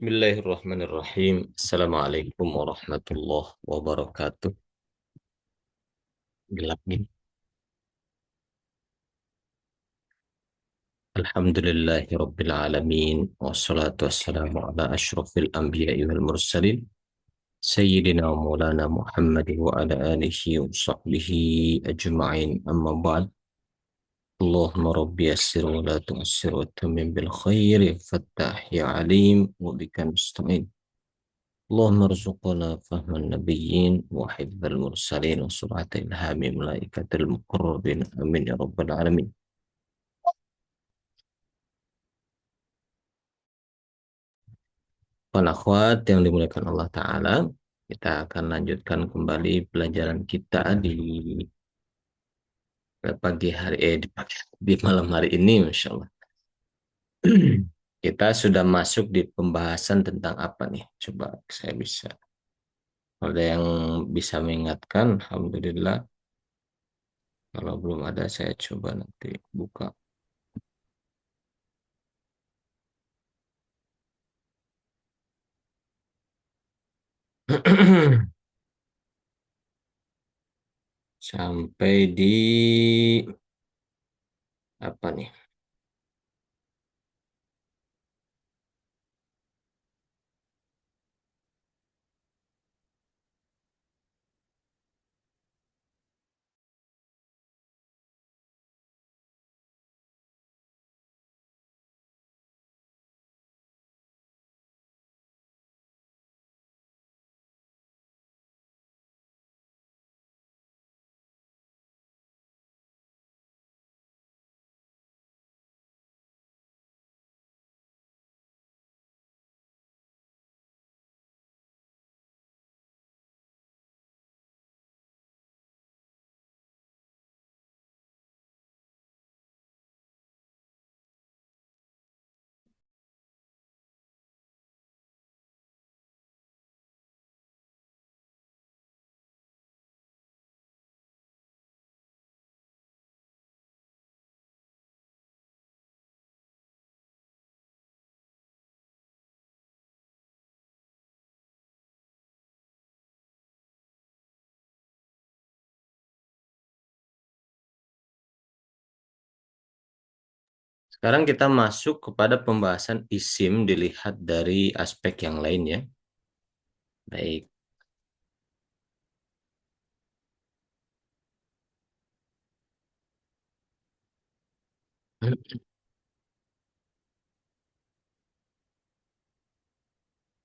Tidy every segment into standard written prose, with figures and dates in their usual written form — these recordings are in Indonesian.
Bismillahirrahmanirrahim. Assalamualaikum warahmatullahi wabarakatuh. Gelap gini. Alhamdulillahi rabbil alamin. Wassalatu wassalamu ala ashrafil anbiya'i wal mursalin. Sayyidina wa maulana Muhammadin wa ala alihi wa sahbihi ajma'in. Amma ba'd. Allahumma rabbi yassir wa la tu'assir wa tamim bil khairi. Fattah ya alim. Wa bika nasta'in. اللهم ارزقنا فهم النبيين وحفظ المرسلين وسرعة إلهام ملائكة المقربين آمين يا رب العالمين. Para akhwat yang dimuliakan Allah Ta'ala, kita akan lanjutkan kembali pelajaran kita di di malam hari ini, Masya Allah. Kita sudah masuk di pembahasan tentang apa nih? Coba saya bisa. Ada yang bisa mengingatkan, Alhamdulillah. Kalau belum ada, saya coba nanti buka. Sampai di apa nih? Sekarang kita masuk kepada pembahasan isim dilihat dari aspek yang lain ya. Baik.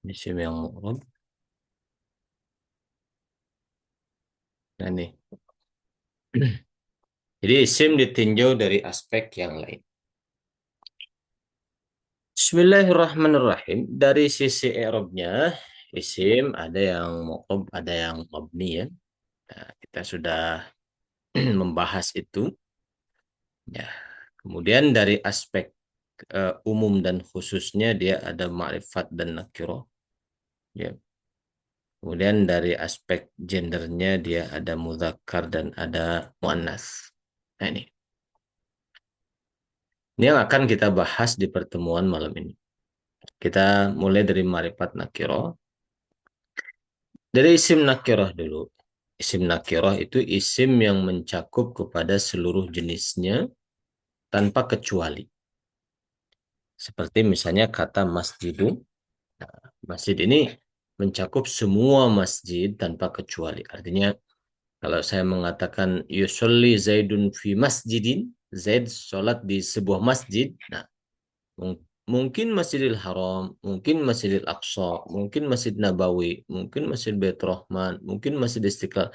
Isim yang mu'rab. Nah nih. Jadi isim ditinjau dari aspek yang lain. Bismillahirrahmanirrahim. Dari sisi i'rabnya, isim ada yang mu'rab, ada yang mabni ya. Nah, kita sudah membahas itu. Ya. Kemudian dari aspek umum dan khususnya dia ada ma'rifat dan nakirah. Ya. Kemudian dari aspek gendernya dia ada mudzakkar dan ada muannas. Nah ini. Ini yang akan kita bahas di pertemuan malam ini. Kita mulai dari ma'rifat nakirah. Dari isim nakirah dulu. Isim nakirah itu isim yang mencakup kepada seluruh jenisnya tanpa kecuali. Seperti misalnya kata masjidu. Nah, masjid ini mencakup semua masjid tanpa kecuali. Artinya kalau saya mengatakan yusolli Zaidun fi masjidin, Zaid sholat di sebuah masjid. Nah, mungkin Masjidil Haram, mungkin Masjidil Aqsa, mungkin Masjid Nabawi, mungkin Masjid Bait Rahman, mungkin Masjid Istiqlal.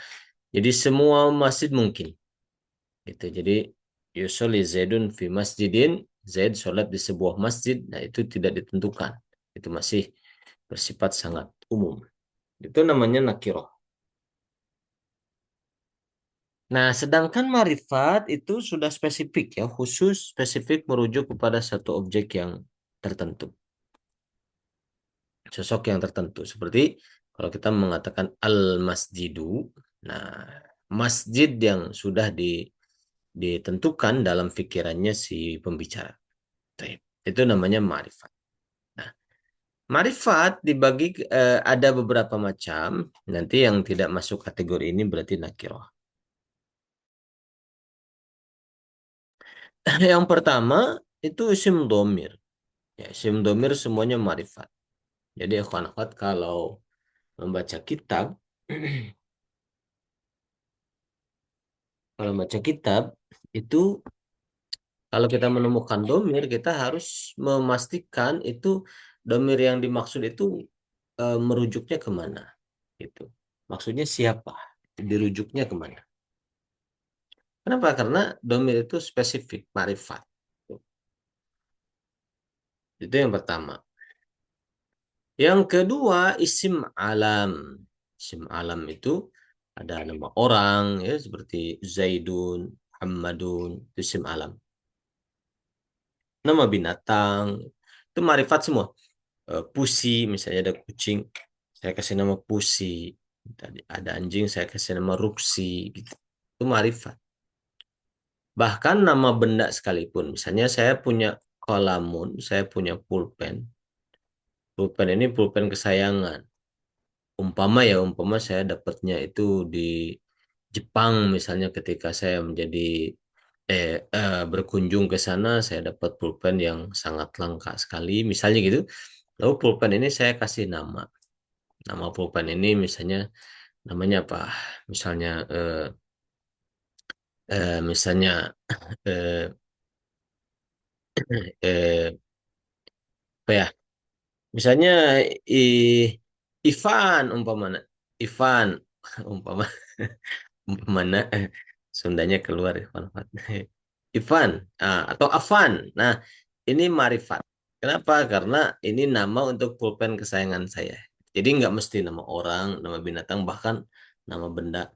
Jadi semua masjid mungkin. Gitu. Jadi yusolli Zaidun fi masjidin, Zaid sholat di sebuah masjid. Nah, itu tidak ditentukan. Itu masih bersifat sangat umum. Itu namanya nakirah. Nah, sedangkan marifat itu sudah spesifik ya, khusus spesifik merujuk kepada satu objek yang tertentu, sosok yang tertentu. Seperti kalau kita mengatakan al-masjidu, nah, masjid yang sudah ditentukan dalam pikirannya si pembicara. Itu namanya marifat. Nah, Marifat dibagi ada beberapa macam. Nanti yang tidak masuk kategori ini berarti nakiroh. Yang pertama itu isim domir. Ya, isim domir semuanya marifat. Jadi akhwan-akhwat kalau membaca kitab, kalau membaca kitab itu kalau kita menemukan domir, kita harus memastikan itu domir yang dimaksud itu merujuknya kemana. Gitu. Maksudnya siapa? Dirujuknya kemana? Kenapa? Karena domir itu spesifik, marifat. Itu yang pertama. Yang kedua, isim alam. Isim alam itu ada nama orang, ya seperti Zaidun, Muhammadun, itu isim alam. Nama binatang, itu marifat semua. Pusi, misalnya ada kucing, saya kasih nama Pusi. Tadi ada anjing, saya kasih nama Ruksi. Gitu. Itu marifat. Bahkan nama benda sekalipun. Misalnya saya punya kolamun, saya punya pulpen. Pulpen ini pulpen kesayangan. Umpama saya dapatnya itu di Jepang misalnya ketika saya berkunjung ke sana, saya dapat pulpen yang sangat langka sekali, misalnya gitu. Lalu pulpen ini saya kasih nama. Nama pulpen ini misalnya namanya apa? Misalnya misalnya eh, eh, apa ya? Misalnya i, Ivan umpamanya. Ivan umpama mana Sundanya keluar Ivan. Ivan atau Avan. Nah, ini marifat. Kenapa? Karena ini nama untuk pulpen kesayangan saya. Jadi nggak mesti nama orang, nama binatang, bahkan nama benda.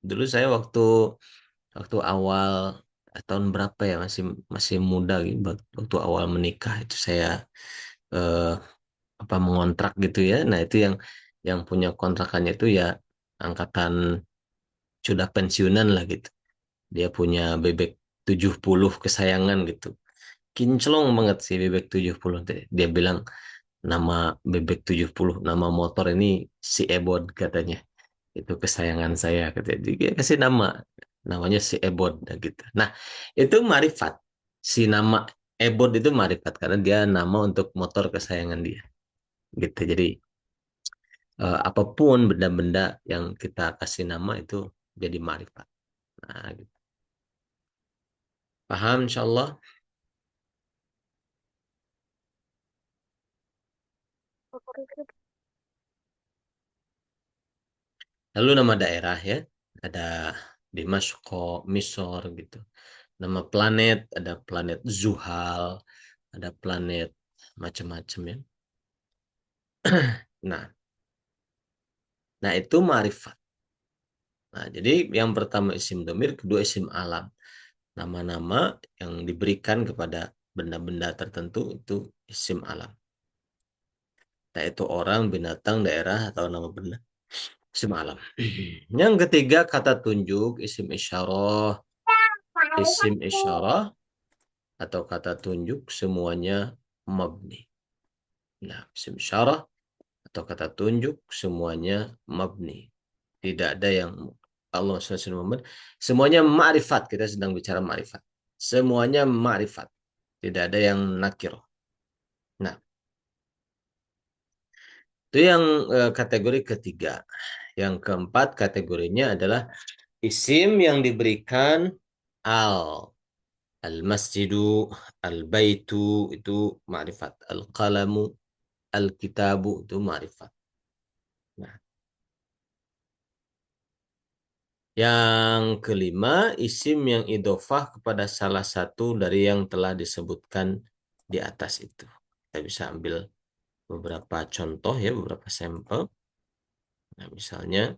Dulu saya waktu waktu awal tahun berapa ya masih masih muda gitu, waktu awal menikah itu saya eh, apa mengontrak gitu ya. Nah, itu yang punya kontrakannya itu ya angkatan sudah pensiunan lah gitu. Dia punya bebek 70 kesayangan gitu. Kinclong banget sih bebek 70. Dia bilang nama bebek 70 nama motor ini si Ebod katanya. Itu kesayangan saya katanya. Jadi dia kasih nama. Namanya si Ebod gitu. Nah, itu marifat. Si nama Ebod itu marifat karena dia nama untuk motor kesayangan dia. Gitu. Jadi apapun benda-benda yang kita kasih nama itu jadi marifat. Nah, gitu. Paham insyaallah? Lalu nama daerah ya, ada Dimashq, Misor gitu. Nama planet, ada planet Zuhal, ada planet macam-macam ya. Nah, nah itu marifat. Nah, jadi yang pertama isim domir, kedua isim alam. Nama-nama yang diberikan kepada benda-benda tertentu itu isim alam. Yaitu orang, binatang, daerah, atau nama benda. Isim alam. Yang ketiga kata tunjuk, isim isyarah. Isim isyarah atau kata tunjuk semuanya mabni. Nah, isim isyarah atau kata tunjuk semuanya mabni. Tidak ada yang Allah SWT semuanya ma'rifat. Kita sedang bicara ma'rifat. Semuanya ma'rifat. Tidak ada yang nakir. Nah, itu yang kategori ketiga. Yang keempat kategorinya adalah isim yang diberikan al. Al-masjidu, al-baitu itu ma'rifat. Al-qalamu, al-kitabu itu ma'rifat. Nah, yang kelima, isim yang idofah kepada salah satu dari yang telah disebutkan di atas itu. Kita bisa ambil beberapa contoh ya, beberapa sampel. Nah, misalnya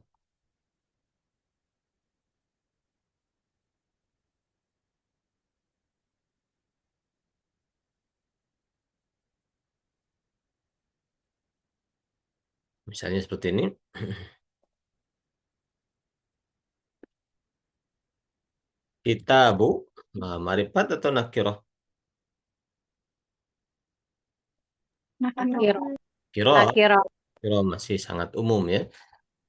seperti ini. Kitabu, ma'rifat atau nakirah? Nakiro. Kiro, Nakiro. kiro masih sangat umum ya.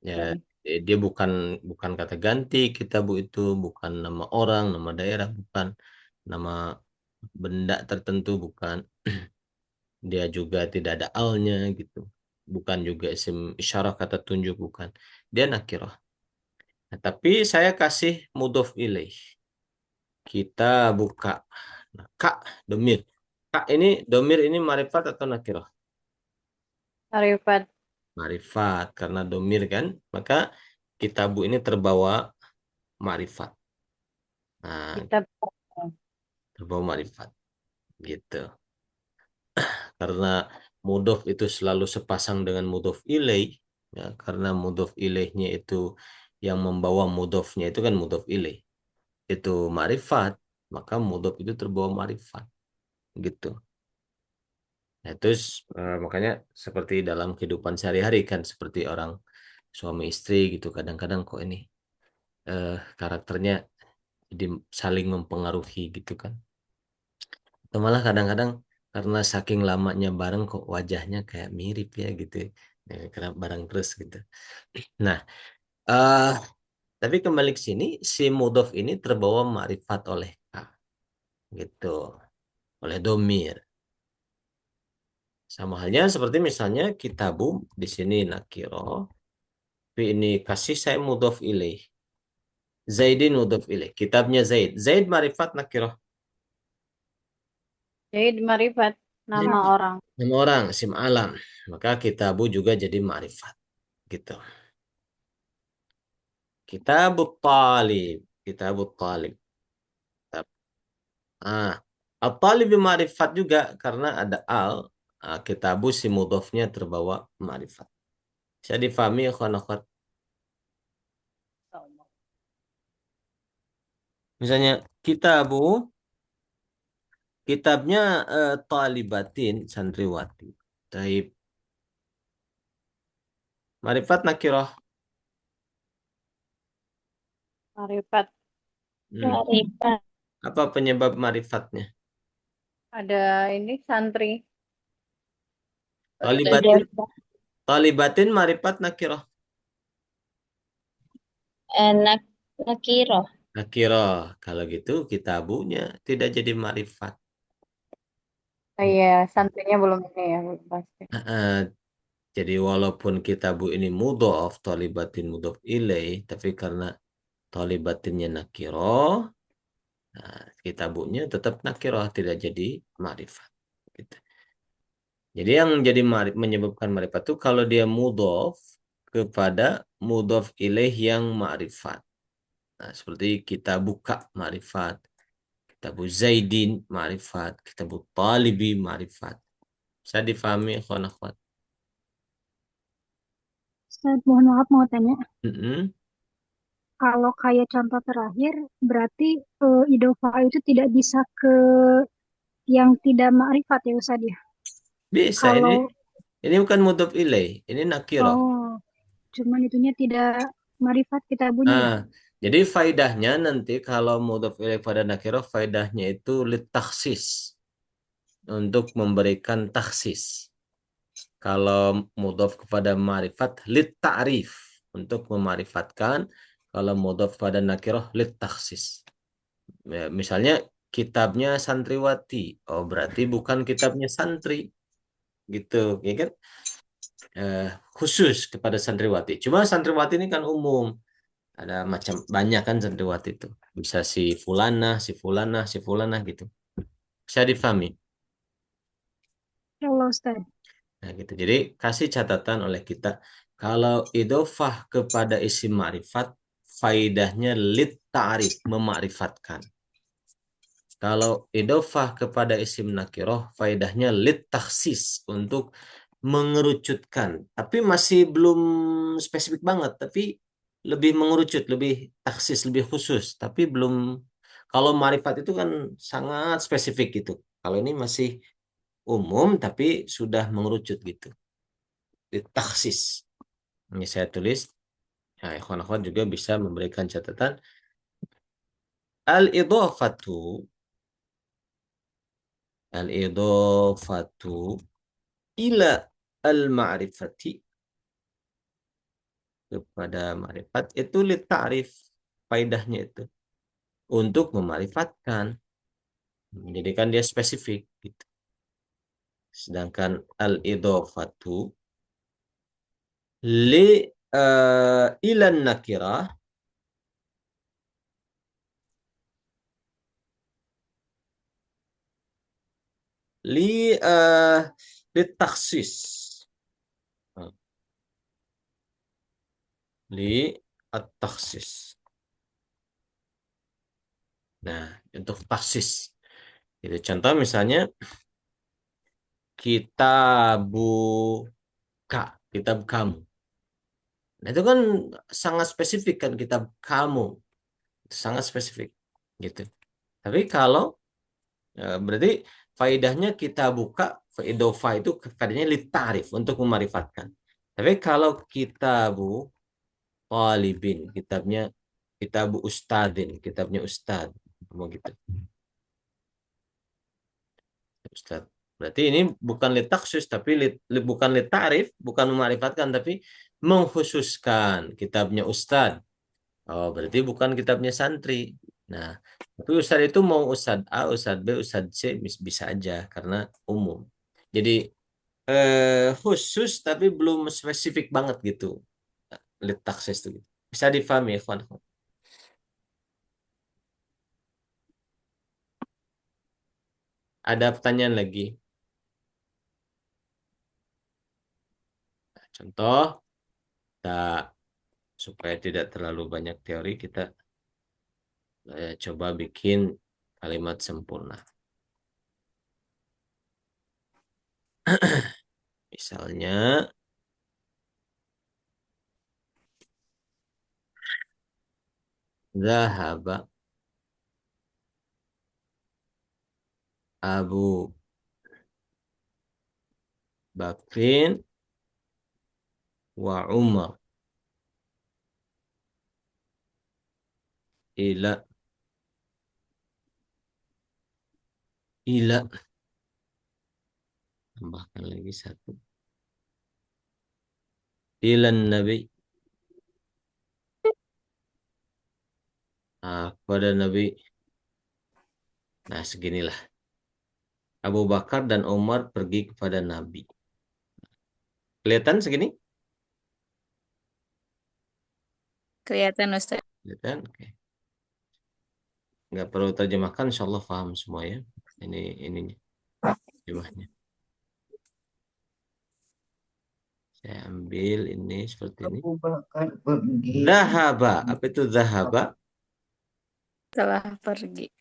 Ya, Hmm. dia bukan bukan kata ganti kita Bu itu, bukan nama orang, nama daerah, bukan nama benda tertentu, bukan. Dia juga tidak ada alnya gitu. Bukan juga isim isyarah kata tunjuk, bukan. Dia nakirah. Nah, tapi saya kasih mudhof ilaih. Kita buka. Nah, kak, domir. Kak ini, domir ini marifat atau nakirah? Marifat. Marifat, karena domir kan. Maka kitabu ini terbawa marifat. Nah, Kita terbawa marifat. Gitu. Karena mudhof itu selalu sepasang dengan mudhof ilaih. Ya, karena mudhof ilaihnya itu yang membawa mudhofnya itu kan mudhof ilaih. Itu marifat, maka mudhof itu terbawa marifat. Gitu. Nah, terus makanya seperti dalam kehidupan sehari-hari kan seperti orang suami istri gitu kadang-kadang kok ini karakternya jadi saling mempengaruhi gitu kan. Atau malah kadang-kadang karena saking lamanya bareng kok wajahnya kayak mirip ya gitu. Ya, karena bareng terus gitu. Nah, eh tapi kembali ke sini si mudhof ini terbawa ma'rifat oleh ka gitu, oleh domir. Sama halnya seperti misalnya kitabu di sini nakiro, tapi ini kasih saya mudhof ilaih. Zaidin mudhof ilaih. Kitabnya Zaid. Zaid marifat nakirah. jadi marifat nama orang. Nama orang, isim alam. Maka kitabu juga jadi marifat. Gitu. Kitabut talib. Kitabut talib. Kitab. Ah, At-talib marifat juga karena ada al. Kitabu si mudhofnya terbawa marifat. Bisa difahami ya kawan akhwat? Misalnya kitabu, kitabnya talibatin santriwati. Taib. Marifat nakirah. Marifat. Hmm. Marifat. Apa penyebab marifatnya? Ada ini santri. Talibatin, talibatin marifat nakirah. Enak nakiro. Nakirah. Kalau gitu kitabunya tidak jadi marifat. Oh iya, santrinya belum ini ya, belum pasti. Eh, jadi walaupun kitabu ini mudhof, talibatin mudhof ilaih, tapi karena talibatinnya nakirah, nah, kitabunya tetap nakirah, tidak jadi marifat. Gitu. Jadi yang jadi menyebabkan marifat itu kalau dia mudhof kepada mudhof ilaih yang ma'rifat. Nah, seperti kita buka ma'rifat, kitabu Zaidin ma'rifat, kitabu Talibi ma'rifat. Saya difahami ikhwan akhwat. Ustaz, mohon maaf mau tanya, Mm-mm. kalau kayak contoh terakhir, berarti idofa itu tidak bisa ke yang tidak ma'rifat ya Ustaz ya? Bisa Kalau, ini bukan mudhof ilaih, ini nakirah. oh, cuman itunya tidak ma'rifat kita bunyi Nah, ya? jadi faidahnya nanti kalau mudhof ilaih pada nakirah faidahnya itu litaksis untuk memberikan taksis. Kalau mudhof kepada ma'rifat lit ta'rif untuk memarifatkan, kalau mudhof pada nakirah lit taksis. Ya, misalnya kitabnya santriwati, oh berarti bukan kitabnya santri gitu, ya kan? Eh, Khusus kepada santriwati. Cuma santriwati ini kan umum, ada macam banyak kan santriwati itu. Bisa si fulana, si fulana gitu. Bisa difahami. Ya Allah Ustaz. Nah, gitu. Jadi kasih catatan oleh kita kalau idofah kepada isim ma'rifat faidahnya lit ta'rif memakrifatkan. Kalau idofah kepada isim nakiroh faidahnya lit taksis untuk mengerucutkan. Tapi masih belum spesifik banget, tapi lebih mengerucut, lebih taksis, lebih khusus, tapi belum kalau ma'rifat itu kan sangat spesifik gitu. Kalau ini masih umum tapi sudah mengerucut gitu. Ditaksis. Ini saya tulis. Ya, ikhwan-ikhwan juga bisa memberikan catatan. Al-idhafatu. Al-idhafatu ila. al-ma'rifati, kepada ma'rifat itu litarif, faedahnya itu untuk memarifatkan. Jadi kan dia spesifik gitu. Sedangkan al-idhofatu li ilan nakirah li litaksis, li at-taksis. Nah, untuk taksis itu contoh misalnya kitabuka, kitab kamu. Nah, itu kan sangat spesifik kan, kitab kamu. Itu sangat spesifik gitu. Tapi kalau berarti faedahnya kita buka faidofa itu faedahnya litarif untuk memarifatkan. Tapi kalau kitabu talibin, kitabnya kitabu ustadin, kitabnya ustad, mau gitu. Ustad. Berarti ini bukan litaksus tapi bukan litarif, bukan memarifatkan tapi mengkhususkan kitabnya ustad. Oh, berarti bukan kitabnya santri. Nah, tapi ustad itu mau ustad A, ustad B, ustad C bisa aja karena umum. Jadi khusus tapi belum spesifik banget gitu. Litaksis itu. Bisa difahami ya, kawan. Ada pertanyaan lagi? Contoh, tak supaya tidak terlalu banyak teori, kita coba bikin kalimat sempurna. Misalnya, Zahaba Abu Bakrin wa Umar ila ila, tambahkan lagi satu, ilan Nabi, kepada Nabi. Nah, seginilah. Abu Bakar dan Umar pergi kepada Nabi. Kelihatan segini? Kelihatan Ustaz. Kelihatan? Oke. Nggak perlu terjemahkan, insya Allah paham semua ya. Ininya, terjemahnya. Saya ambil ini seperti ini. Zahaba. Apa itu zahaba? Telah pergi.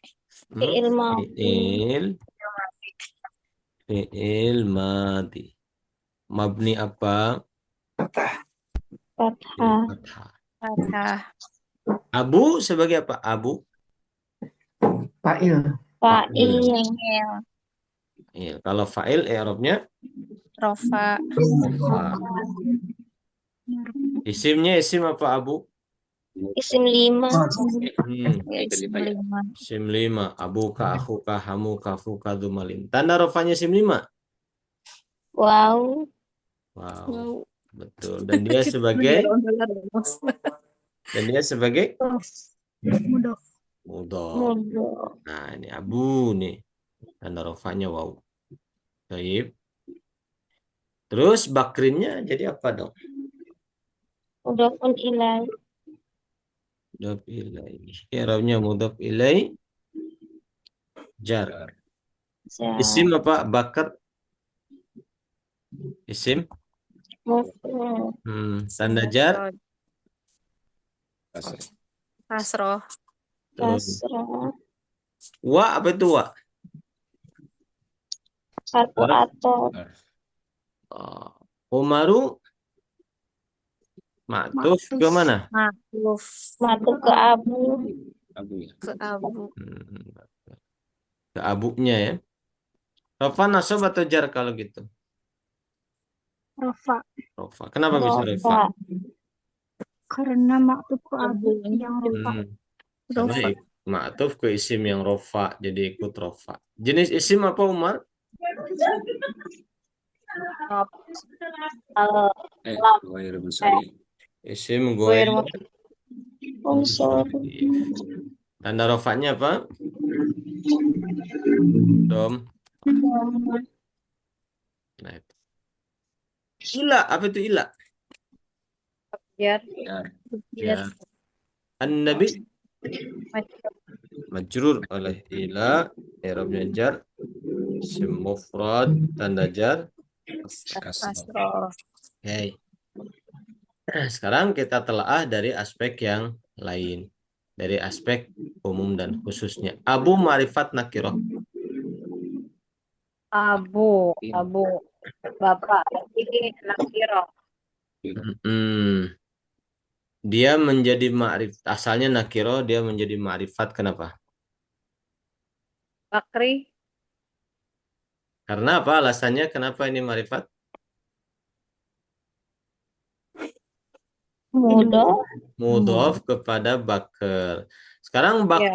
Fi'il madhi. Fi'il madi. Mabni apa? Fathah. Fathah. Fathah. Abu sebagai apa? Abu. Fa'il. Fa'il. Iya, kalau fa'il i'rabnya Rofa. rofa. Isimnya isim apa Abu? Isim 5. Ya, isim 5. Isim 5. Abuka, akhuka, hamuka, fuka, dumalin. Tanda rofanya isim 5. Wow. Wow. Betul. Dan dia sebagai Mudof. mudhof. Mudhof. Nah, ini Abu nih. Tanda rofanya wow. Baik. Terus bakrinnya jadi apa dong? Mudhofun ilaih. Mudhof ilai. I'rabnya mudhof ilai jar. Jar. Isim apa? Bakar. Isim. Muf'ul. Tanda jar. Kasroh. Kasrah. Wa apa itu wa? Harfu atop. Umaru ma'tuf ke mana? Ma'ruf. Ma'tuf ke Abu. Ke Abu. Ke abunya ya. Rofa nasab atau jar kalau gitu? Rafa. Rofa. Kenapa bisa rofa? Rofa. Karena maktub ke Abu yang Rafa. Rofa. Baik. Ma'tuf ke isim yang rofa jadi ikut rofa. Jenis isim apa Umar? Al Eh, lam غير منصرف. Isim goir goir munsharif. Tanda rofaknya apa? Dom. Nah, itu. Ila, apa itu ila? jar Jar. Ya. An-nabi majrur oleh ila, i'rabnya jar, isim mufrad, tanda jar. Kasroh. Kasroh. Oke. Sekarang kita telaah dari aspek yang lain. Dari aspek umum dan khususnya. Abu ma'rifat nakirah. abu bapak ini nakiro Hmm. Dia menjadi ma'rif, asalnya nakiro, dia menjadi ma'rifat. Kenapa? bakri Karena apa alasannya? Kenapa ini ma'rifat? Mudhof kepada bakar. Sekarang ya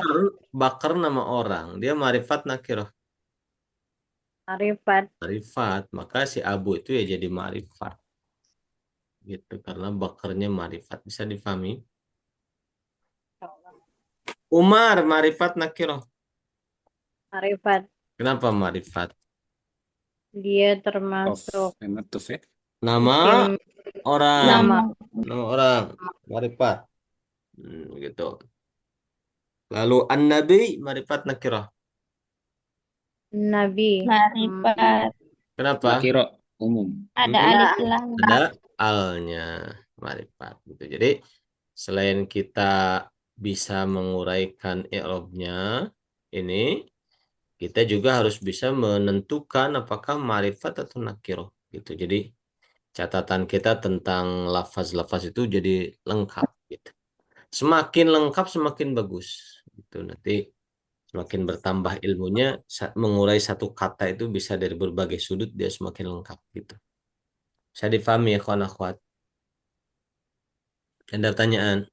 bakar nama orang. Dia ma'rifat nakiro. arifat Ma'rifat. Maka si Abu itu ya jadi ma'rifat. Gitu. Karena bakarnya ma'rifat. Bisa difahami? Umar ma'rifat nakiro. arifat Kenapa ma'rifat? dia Tof. termasuk Enak tof ya. Nama isim orang. nama Nama orang. Ma'rifat. Gitu. Lalu an-nabi ma'rifat nakirah. nabi Marifat. Kenapa? Nakiro umum. Ada Hmm, alif lam. ada alnya ma'rifat gitu. Jadi selain kita bisa menguraikan i'rabnya ini, kita juga harus bisa menentukan apakah ma'rifat atau nakirah gitu. Jadi catatan kita tentang lafaz-lafaz itu jadi lengkap gitu. Semakin lengkap semakin bagus gitu. Nanti semakin bertambah ilmunya, mengurai satu kata itu bisa dari berbagai sudut, dia semakin lengkap gitu. Bisa difahami ya kawan akhwat? Ada pertanyaan?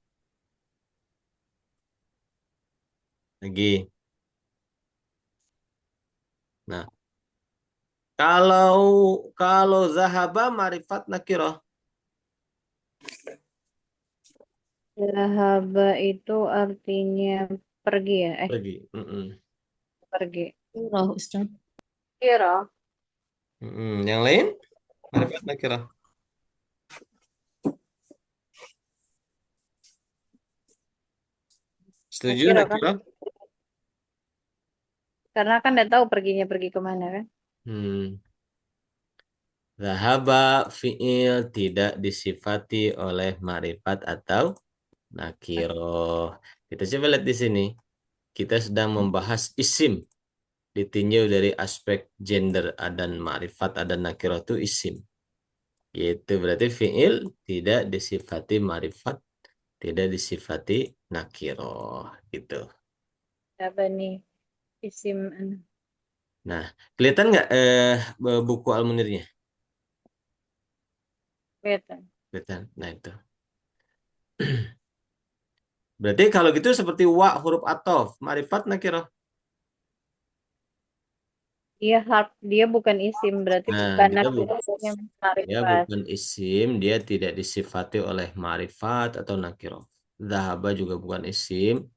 Lagi. Nah, kalau kalau zahaba marifat nakirah. Zahaba itu artinya pergi ya Pergi. Mm-mm. pergi Surah Ustaz. kira Yang lain? Marifat nakirah. Setuju nakiro kan nakirah? karena kan udah tahu perginya pergi kemana kan Hmm. Zahaba fi'il tidak disifati oleh marifat atau nakiroh. Kita coba lihat di sini. Kita sedang membahas isim. Ditinjau dari aspek gender dan ma'rifat dan nakiroh itu isim. Yaitu berarti fi'il tidak disifati ma'rifat, tidak disifati nakiroh. Gitu. apa nih isim Nah, kelihatan nggak buku Al-Munirnya? kelihatan Kelihatan. Nah, itu. Berarti kalau gitu seperti wa huruf atof, ma'rifat nakiroh. dia bukan isim berarti Nah, bukan dia bukan. nakiranya Dia marifat bukan isim, dia tidak disifati oleh ma'rifat atau nakiroh. Zahaba juga bukan isim,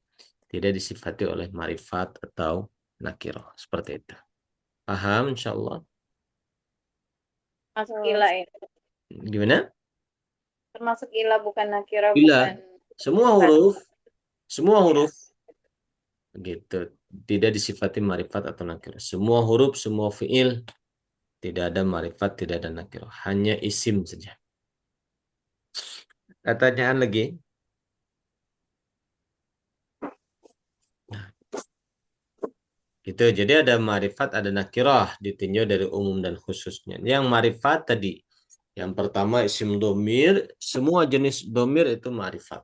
tidak disifati oleh ma'rifat atau nakiroh. Seperti itu. Paham insyaallah? masuk ila ya Gimana? termasuk ila bukan nakira Bila bukan semua sifat. huruf, semua Ya. huruf gitu, tidak disifati ma'rifat atau nakiroh. Semua huruf, semua fiil tidak ada ma'rifat, tidak ada nakiroh. Hanya isim saja. Pertanyaan lagi. Gitu. Jadi ada ma'rifat, ada nakirah ditinjau dari umum dan khususnya. Yang ma'rifat tadi, yang pertama isim domir, semua jenis domir itu ma'rifat.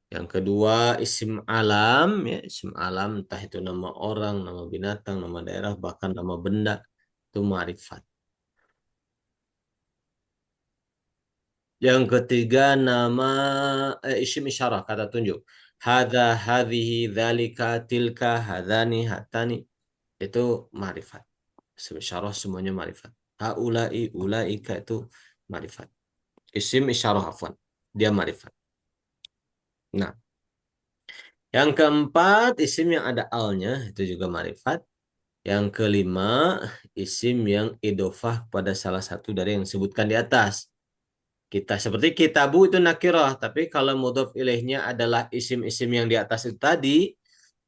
Yang kedua isim alam, ya isim alam entah itu nama orang, nama binatang, nama daerah, bahkan nama benda itu ma'rifat. Yang ketiga nama isim isyarah, kata tunjuk. Hadza, hadhihi, dzalika, tilka, hadzani, hatani itu ma'rifat. Isim isyarah semuanya ma'rifat. Haulai, ulaika itu ma'rifat. Isim isyarah afwan. Dia ma'rifat. Nah, yang keempat isim yang ada alnya itu juga ma'rifat. Yang kelima isim yang idofah pada salah satu dari yang disebutkan di atas. Kita seperti kitabu itu nakirah, tapi kalau mudhof ilaihnya adalah isim-isim yang di atas itu tadi,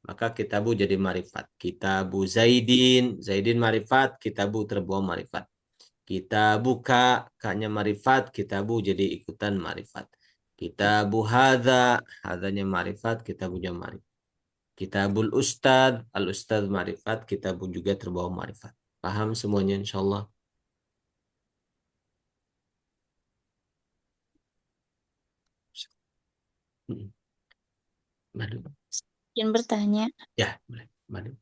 maka kitabu jadi marifat. Kitabu Zaidin, Zaidin marifat, kitabu terbuang marifat. Kitabu ka, kaknya marifat, kitabu jadi ikutan marifat. Kitabu hadza, hadzanya marifat, kitabunya marifat. Kitabul ustad, al ustad marifat, kitabu juga terbawa marifat. Paham semuanya insyaallah? Hmm. Madu. Izin bertanya, Ya, boleh. Madu.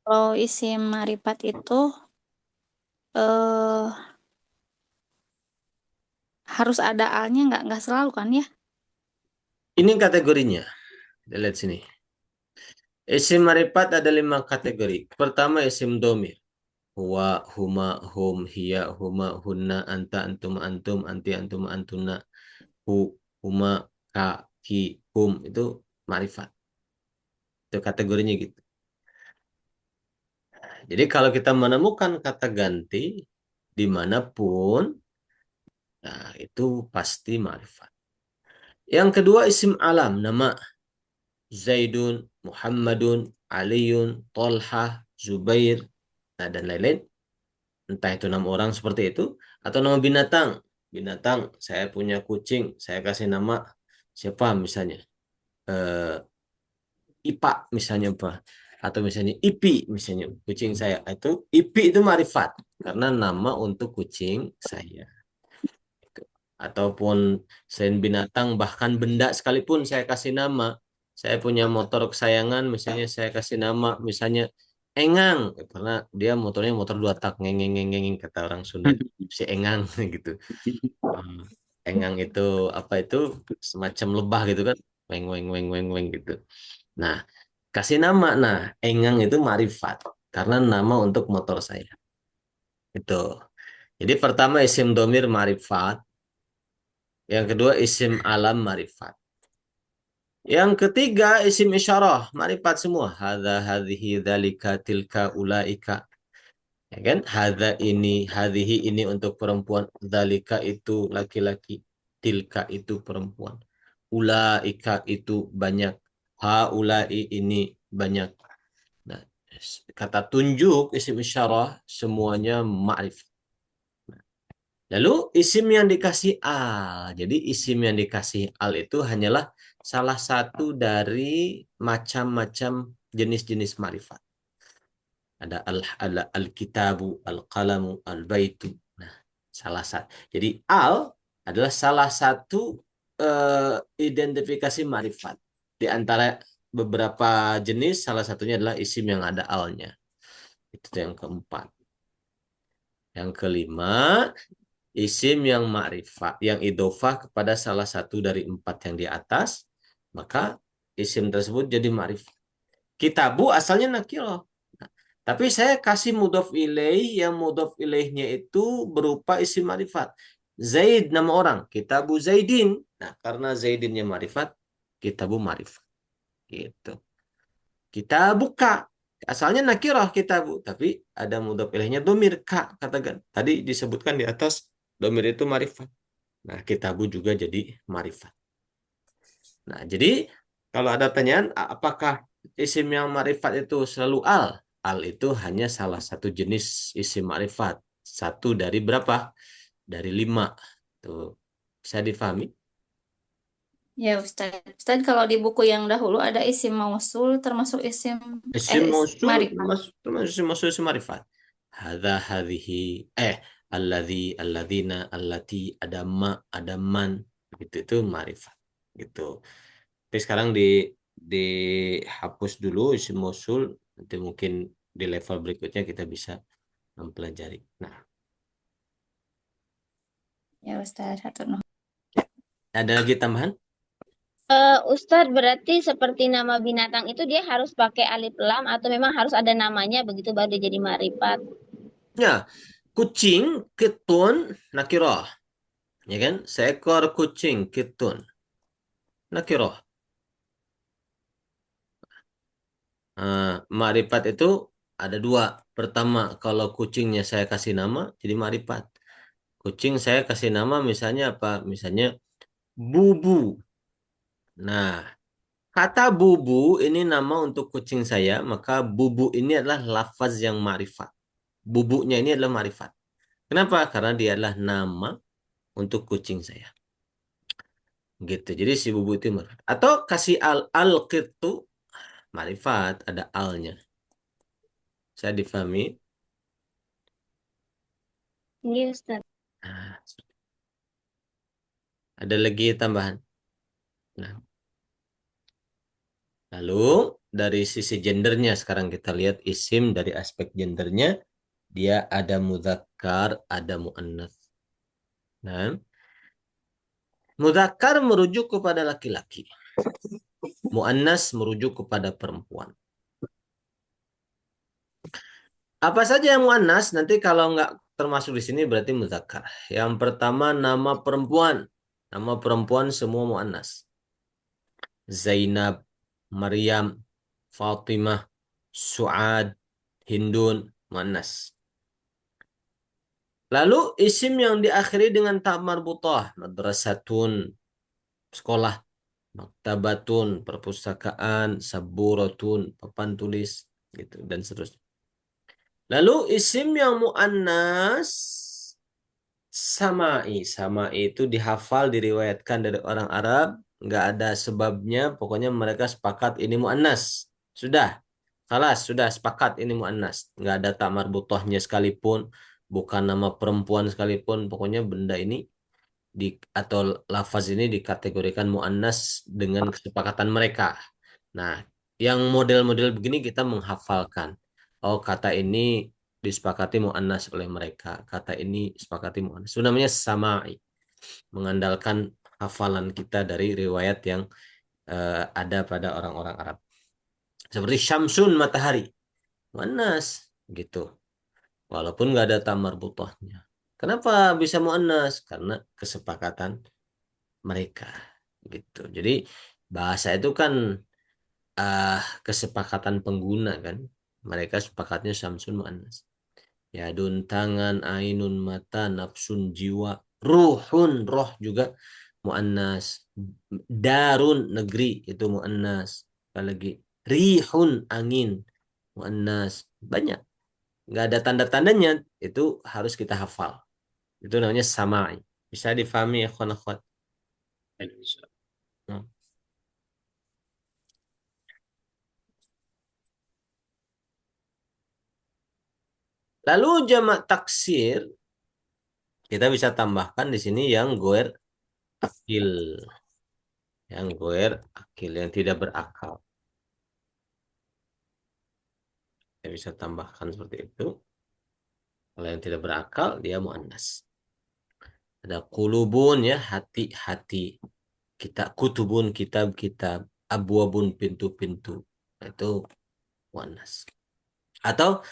kalau isim marifat itu eh harus ada alnya nggak selalu kan ya? Ini kategorinya. Kita lihat sini. Isim marifat ada 5 kategori. Pertama isim domir. Huwa, huma, hum, hiya, huma, hunna, anta, antum, antum, anti, antum, antuna, hu, huma, ka, ki, hum. Itu marifat. Itu kategorinya gitu. Jadi kalau kita menemukan kata ganti dimanapun, nah itu pasti marifat. Yang kedua isim alam, nama Zaidun, Muhammadun, Aliun, Tolhah, Zubair, nah, dan lain-lain. Entah itu nama orang seperti itu, atau nama binatang. Binatang, saya punya kucing, saya kasih nama siapa misalnya. Eh, Ipa misalnya apa. Atau misalnya Ipi misalnya, kucing saya. Itu Ipi itu marifat, karena nama untuk kucing saya. Ataupun selain binatang, bahkan benda sekalipun saya kasih nama. Saya punya motor kesayangan, misalnya saya kasih nama, misalnya Engang, karena dia motornya motor 2 tak, ngeng ngeng ngeng ngeng, kata orang Sunda, si Engang gitu. Hmm, Engang itu apa itu semacam lebah gitu kan, weng weng weng weng weng gitu. Nah, kasih nama, nah Engang itu marifat karena nama untuk motor saya. Itu. Jadi pertama isim domir marifat, yang kedua isim alam marifat. Yang ketiga isim isyarah, marifat semua. Hadza, hadhihi, dzalika, tilka, ulaika. Ya kan? Hadza ini, hadhihi ini untuk perempuan, dzalika itu laki-laki, tilka itu perempuan. Ulaika itu banyak. Haulai ini banyak. Nah, kata tunjuk isim isyarah semuanya ma'rifat. Lalu isim yang dikasih al. Jadi isim yang dikasih al itu hanyalah salah satu dari macam-macam jenis-jenis marifat. Ada al-kitabu, al-qalamu, al-baitu. Nah, salah satu. Jadi al adalah salah satu identifikasi marifat. Di antara beberapa jenis, salah satunya adalah isim yang ada alnya. Itu yang keempat. Yang kelima, isim yang ma'rifat, yang idofah kepada salah satu dari 4 yang di atas, maka isim tersebut jadi ma'rifat. Kitabu asalnya nakirah. Nah, tapi saya kasih mudhof ilaih, yang mudhof ilaihnya itu berupa isim ma'rifat. Zaid nama orang, kitabu Zaidin. Nah, karena Zaidinnya ma'rifat, kitabu ma'rifat. Gitu. Kita buka. Asalnya nakirah kitabu, tapi ada mudhof ilaihnya domir ka, katakan. Tadi disebutkan di atas domir itu marifat. Nah, kitabu juga jadi marifat. Nah, jadi kalau ada pertanyaan, apakah isim yang marifat itu selalu al? Al itu hanya salah satu jenis isim marifat. Satu dari berapa? Dari 5. Tuh. Bisa difahami? Ya Ustaz. Ustaz kalau di buku yang dahulu ada isim mausul termasuk Isim mausul marifat. termasuk isim mausul isim marifat. Hadza, hadhihi, alladzi, alladzina, allati, ada ma, ada man, gitu itu marifat. Gitu. Tapi sekarang dihapus dulu isim mausul, nanti mungkin di level berikutnya kita bisa mempelajari. Nah, Ya Ustaz, satu. ada lagi tambahan? Ustadz, berarti seperti nama binatang itu dia harus pakai alif lam atau memang harus ada namanya begitu baru dia jadi ma'rifat? Ya, kucing, kitun, nakirah. Ya kan? Seekor kucing, kitun, nakirah. Ma'rifat itu ada dua. Pertama, kalau kucingnya saya kasih nama, jadi ma'rifat. Kucing saya kasih nama misalnya apa? Misalnya Bubu. Nah, kata Bubu ini nama untuk kucing saya, maka Bubu ini adalah lafaz yang ma'rifat. Bubunya ini adalah ma'rifat. Kenapa? Karena dia adalah nama untuk kucing saya. Gitu. Jadi si Bubu itu ma'rifat. Atau kasih al-qitu ma'rifat, ada alnya. Saya difahami? Iya, Ustaz. Nah, ada lagi tambahan. Nah, lalu dari sisi gendernya sekarang kita lihat isim dari aspek gendernya, dia ada mudzakkar, ada muannats. Nah, mudzakkar merujuk kepada laki-laki. Muannas merujuk kepada perempuan. Apa saja yang muannas? Nanti kalau nggak termasuk di sini berarti mudzakkar. Yang pertama nama perempuan. Nama perempuan semua muannas. Zainab, Maryam, Fatimah, Suad, Hindun, muannas. Lalu isim yang diakhiri dengan ta marbutah, madrasatun, sekolah, maktabatun, perpustakaan, saburatun, papan tulis, gitu dan seterusnya. Lalu isim yang muannas sama'i. Sama'i itu dihafal, diriwayatkan dari orang Arab, nggak ada sebabnya, pokoknya mereka sepakat ini muannas. Sudah. Salas, sudah sepakat ini muannas. Nggak ada tak marbutahnya sekalipun, bukan nama perempuan sekalipun, pokoknya benda ini atau lafaz ini dikategorikan muannas dengan kesepakatan mereka. Nah, yang model-model begini kita menghafalkan. Oh, kata ini disepakati muannas oleh mereka. Kata ini disepakati muannas. Itu namanya sama'i. Mengandalkan hafalan kita dari riwayat yang ada pada orang-orang Arab. Seperti syamsun, matahari. Muannas gitu. Walaupun nggak ada tamar butohnya. Kenapa bisa muannas? Karena kesepakatan mereka gitu. Jadi bahasa itu kan kesepakatan pengguna kan. Mereka sepakatnya syamsun muannas. Yadun tangan, ainun mata, nafsun jiwa, ruhun roh juga muannas. Darun negeri itu muannas. Apalagi rihun angin muannas. Banyak. Nggak ada tanda-tandanya, itu harus kita hafal. Itu namanya sama'i. Bisa difahami ya akhwan-akhwat? Hmm. Lalu jamak taksir, kita bisa tambahkan di sini yang goer akil. Yang goer akil, yang tidak berakal. Kita bisa tambahkan seperti itu. Kalau yang tidak berakal, dia muannas. Ada kulubun ya, hati-hati. Kita kutubun, kitab-kitab. Abwabun, pintu-pintu. Itu muannas. Atau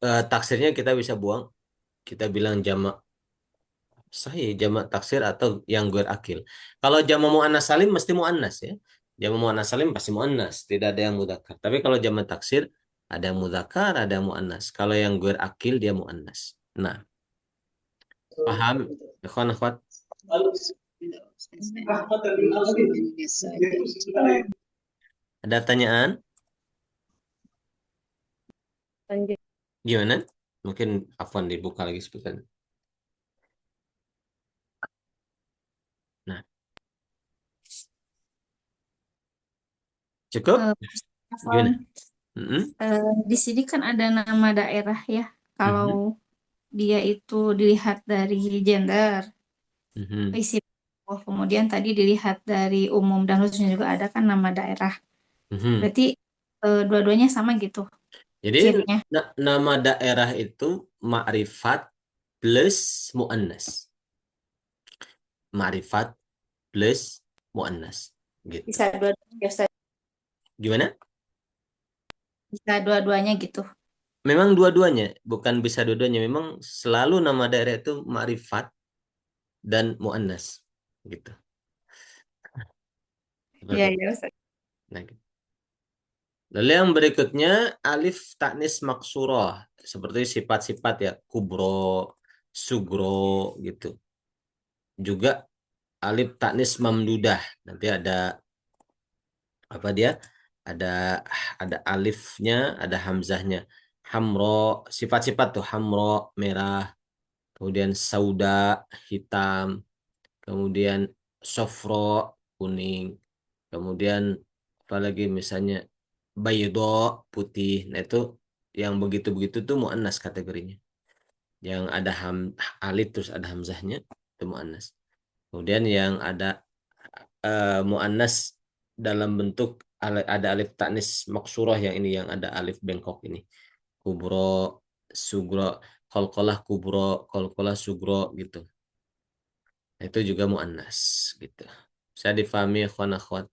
taksirnya kita bisa buang. Kita bilang jamak sahih, jamak taksir atau yang goer akil. Kalau jamak muannas salim mesti muannas ya. Jamak muannas salim pasti muannas, tidak ada yang mudzakkar. Tapi kalau jamak taksir ada yang mudzakkar, ada yang muannas. Kalau yang goer akil dia muannas. Nah, paham? Ikhwan akhwat? Ada tanyaan? Lanjut. Gimana? Mungkin Afwan dibuka lagi speaker. Nah. Cukup? Afwan, Mm-mm. di sini kan ada nama daerah ya. Kalau dia itu dilihat dari gender, Mhm. isim, kemudian tadi dilihat dari umum dan khususnya juga ada kan nama daerah. Mhm. Berarti dua-duanya sama gitu Jadi cirinya. nama daerah itu ma'rifat plus mu'annas. Ma'rifat plus mu'annas. Gitu. Bisa dua-duanya, Ustaz. Gimana? Bisa dua-duanya gitu. memang dua-duanya, bukan bisa dua-duanya. Memang selalu nama daerah itu ma'rifat dan mu'annas gitu. Seperti Iya, itu. iya, Ustaz. Nah, gitu. Lalu yang berikutnya alif taknis maksurah seperti sifat-sifat ya kubro, sugro gitu. Juga alif taknis mamdudah. Nanti ada apa dia? Ada ada alifnya, ada hamzahnya. Hamro, sifat-sifat tuh hamro merah, kemudian sauda hitam, kemudian sofro kuning, kemudian apalagi misalnya baydo putih. Nah itu yang begitu-begitu tuh muannas kategorinya. Yang ada alif terus ada hamzahnya itu muannas. Kemudian yang ada muannas dalam bentuk ada alif taknis maksurah yang ini yang ada alif bengkok ini. Kubro, sugro, kolkolah kubro, kolkolah sugro gitu. Nah, itu juga muannas gitu. Saya difahami ikhwan akhwat.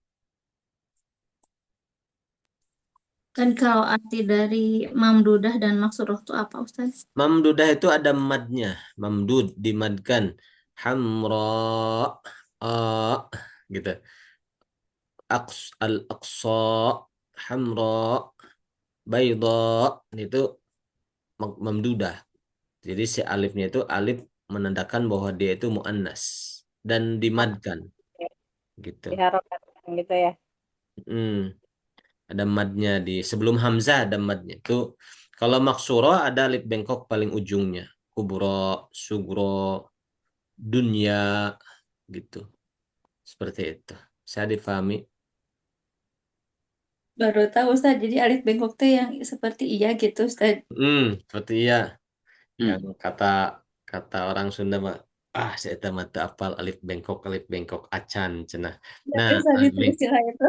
Kan kalau arti dari mamdudah dan maksuroh itu apa, Ustaz? Mamdudah itu ada madnya. Mamdud dimadkan. Hamra gitu. Al-aqsa hamra bayda itu mamdudah. Jadi si alifnya itu alif menandakan bahwa dia itu muannas dan dimadkan gitu. Diharapkan gitu ya. Hmm, ada madnya di sebelum hamzah ada madnya. Itu kalau maksuro ada alif bengkok paling ujungnya. Kubro, sugro, dunya gitu. Seperti itu. Saya difahami. Baru tahu, Ustaz. Jadi alif bengkok tuh yang seperti iya gitu, Ustaz. Seperti ya yang Hmm. kata kata orang Sunda mah saya tahu mata apal alif bengkok acan cenah. Ya, Nah, bisa ditulis istilah itu.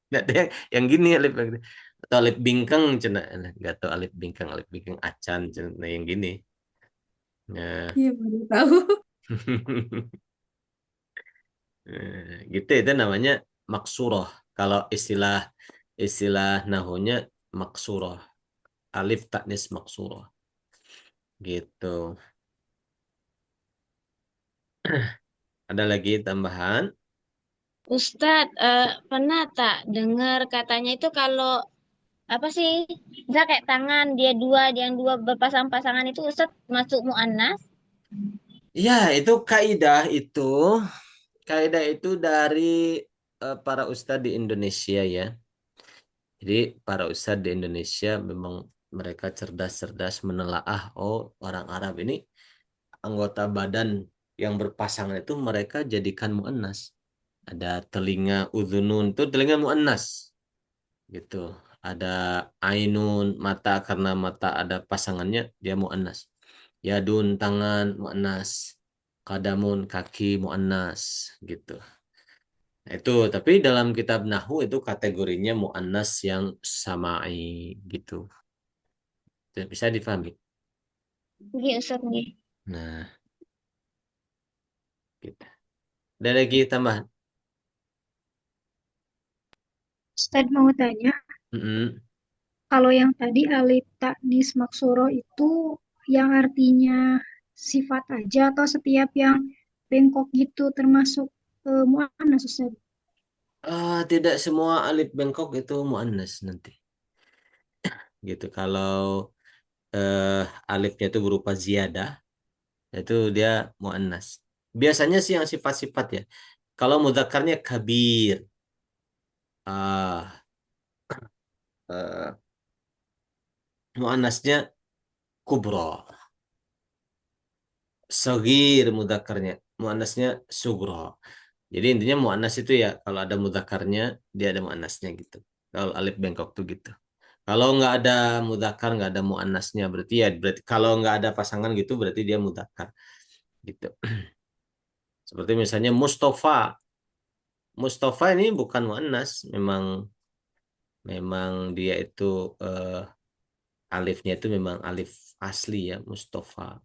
nggak ada yang gini atau alif bingkang cenah. Nah, nggak tahu alif bingkang acan cenah. Nah, yang gini. Nah, Iya, baru tahu. gitu itu namanya maksuroh. Kalau istilah istilah nahunya maksuroh. Alif taknis maksuroh. Gitu. Ada lagi tambahan? Ustadz, pernah tak dengar katanya itu kalau apa sih? Misal kayak tangan dia dua, dia yang dua berpasang-pasangan itu Ustadz masuk mu'annas? Ya, itu kaidah itu dari para ustadz di Indonesia ya. Jadi para ustadz di Indonesia memang mereka cerdas-cerdas menelaah orang Arab ini anggota badan yang berpasangan itu mereka jadikan muannas. Ada telinga udhunun itu telinga muannas gitu. Ada ainun mata karena mata ada pasangannya dia muannas. Yadun tangan muannas. Qadamun kaki muannas gitu. Nah, itu tapi dalam kitab Nahwu itu kategorinya muannas yang samai gitu. Bisa difahami. Iya Ustadz nih. Nah, gitu. Ada lagi tambahan? Ustadz mau tanya, Mm-mm. kalau yang tadi alif taknis maksuro itu yang artinya sifat aja atau setiap yang bengkok gitu termasuk muannas Ustadz? Tidak semua alif bengkok itu muannas nanti. Gitu. Kalau alifnya itu berupa ziyadah, itu dia muannas. Biasanya sih yang sifat-sifat ya. Kalau mudzakarnya kabir, ah, eh, muannasnya kubro. Sogir mudzakarnya, muannasnya sugro. Jadi intinya muannas itu ya kalau ada mudzakarnya dia ada muannasnya gitu. Kalau alif bengkok tuh gitu. Kalau nggak ada mudzakkar nggak ada muannasnya berarti kalau nggak ada pasangan gitu berarti dia mudzakkar gitu. Seperti misalnya Mustafa. Mustafa ini bukan muannas, memang memang dia itu alifnya itu memang alif asli ya Mustafa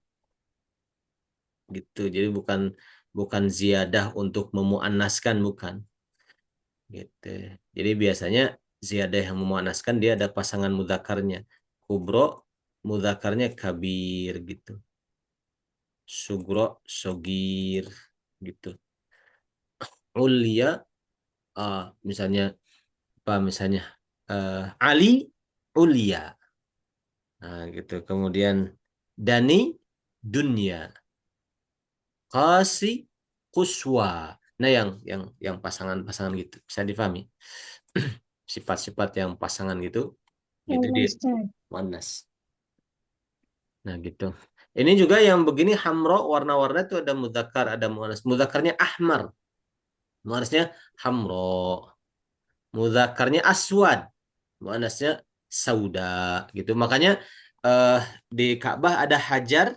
gitu. Jadi bukan bukan ziyadah untuk memuannaskan bukan gitu. Jadi biasanya ziyadah yang memuannaskan dia ada pasangan mudzakarnya. Kubro mudzakarnya kabir gitu. Sugro, sogir gitu. Ulia, misalnya apa misalnya Ali, Ulia. Nah, gitu. Kemudian Dani, Dunya. Qasi, Kuswa. Nah, yang pasangan-pasangan gitu bisa difahami. Sifat-sifat yang pasangan gitu, gitu Allah dia Ustaz. muannas. Nah, gitu. Ini juga yang begini hamro warna-warna itu ada mudzakkar, ada muannas. Mudzakarnya ahmar, muannasnya hamro. Mudzakarnya aswad, muannasnya sauda gitu. Makanya eh, di Ka'bah ada hajar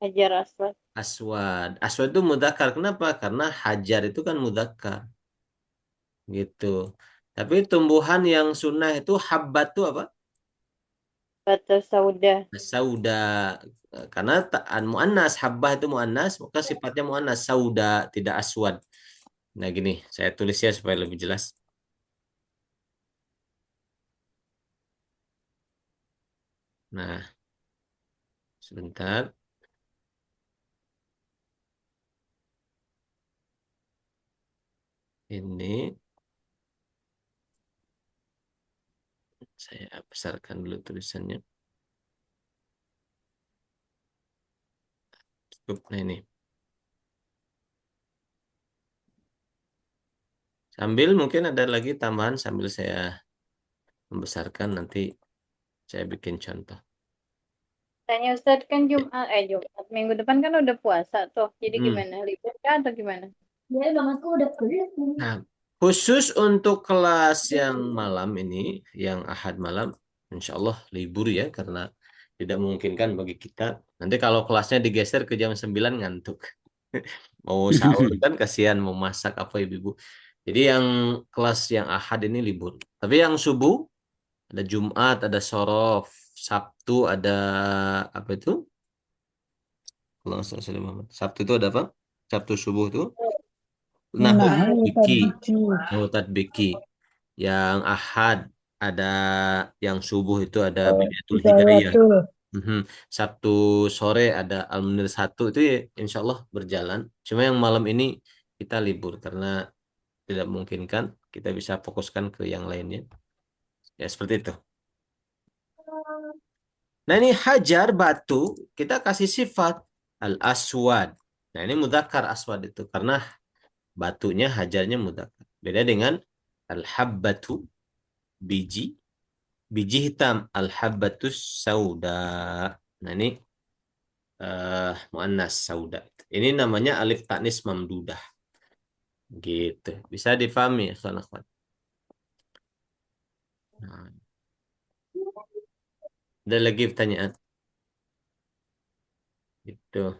Hajar Aswad. aswad. Aswad itu mudzakkar. Kenapa? Karena hajar itu kan mudzakkar gitu. Tapi tumbuhan yang sunnah itu habbat itu apa? Batu Sauda. Sauda. Karena muannas, habbah itu muannas, maka sifatnya muannas, sauda, tidak aswad. Nah, gini, saya tulis ya supaya lebih jelas. Nah, sebentar. Ini saya besarkan dulu tulisannya. Cukup. Nah, ini. Sambil mungkin ada lagi tambahan sambil saya membesarkan, nanti saya bikin contoh. Tanya Ustadz kan Jumat minggu depan kan udah puasa tuh. Jadi gimana? Libur kah atau gimana? Nah, khusus untuk kelas yang malam ini, yang Ahad malam, insya Allah libur ya, karena tidak memungkinkan bagi kita. Nanti kalau kelasnya digeser ke jam 9 ngantuk. Mau sahur kan kasihan, mau masak apa ibu-ibu. Jadi yang kelas yang Ahad ini libur. Tapi yang subuh, ada Jumat, ada Sorof, Sabtu ada apa itu? Kalau nggak salah Salah Muhammad. Sabtu itu ada apa? Sabtu subuh itu Nahut Biki. Nahut Biki. Yang Ahad ada, yang subuh itu ada Bidayatul Hidayah. Mhm. Sabtu sore ada Al-Munir 1 itu ya, insya Allah berjalan. Cuma yang malam ini kita libur karena tidak memungkinkan. Kita bisa fokuskan ke yang lainnya. Ya seperti itu. Nah ini hajar batu kita kasih sifat al-aswad. Nah ini mudzakkar aswad itu karena batunya hajarnya mudzakkar. Beda dengan al-habbatu biji, biji hitam al-habbatus sauda. Nah ini muannas sauda. Ini namanya alif taknis mamdudah. Gitu. Bisa difahami ya, akhwan. Nah, ada lagi pertanyaan? Gitu.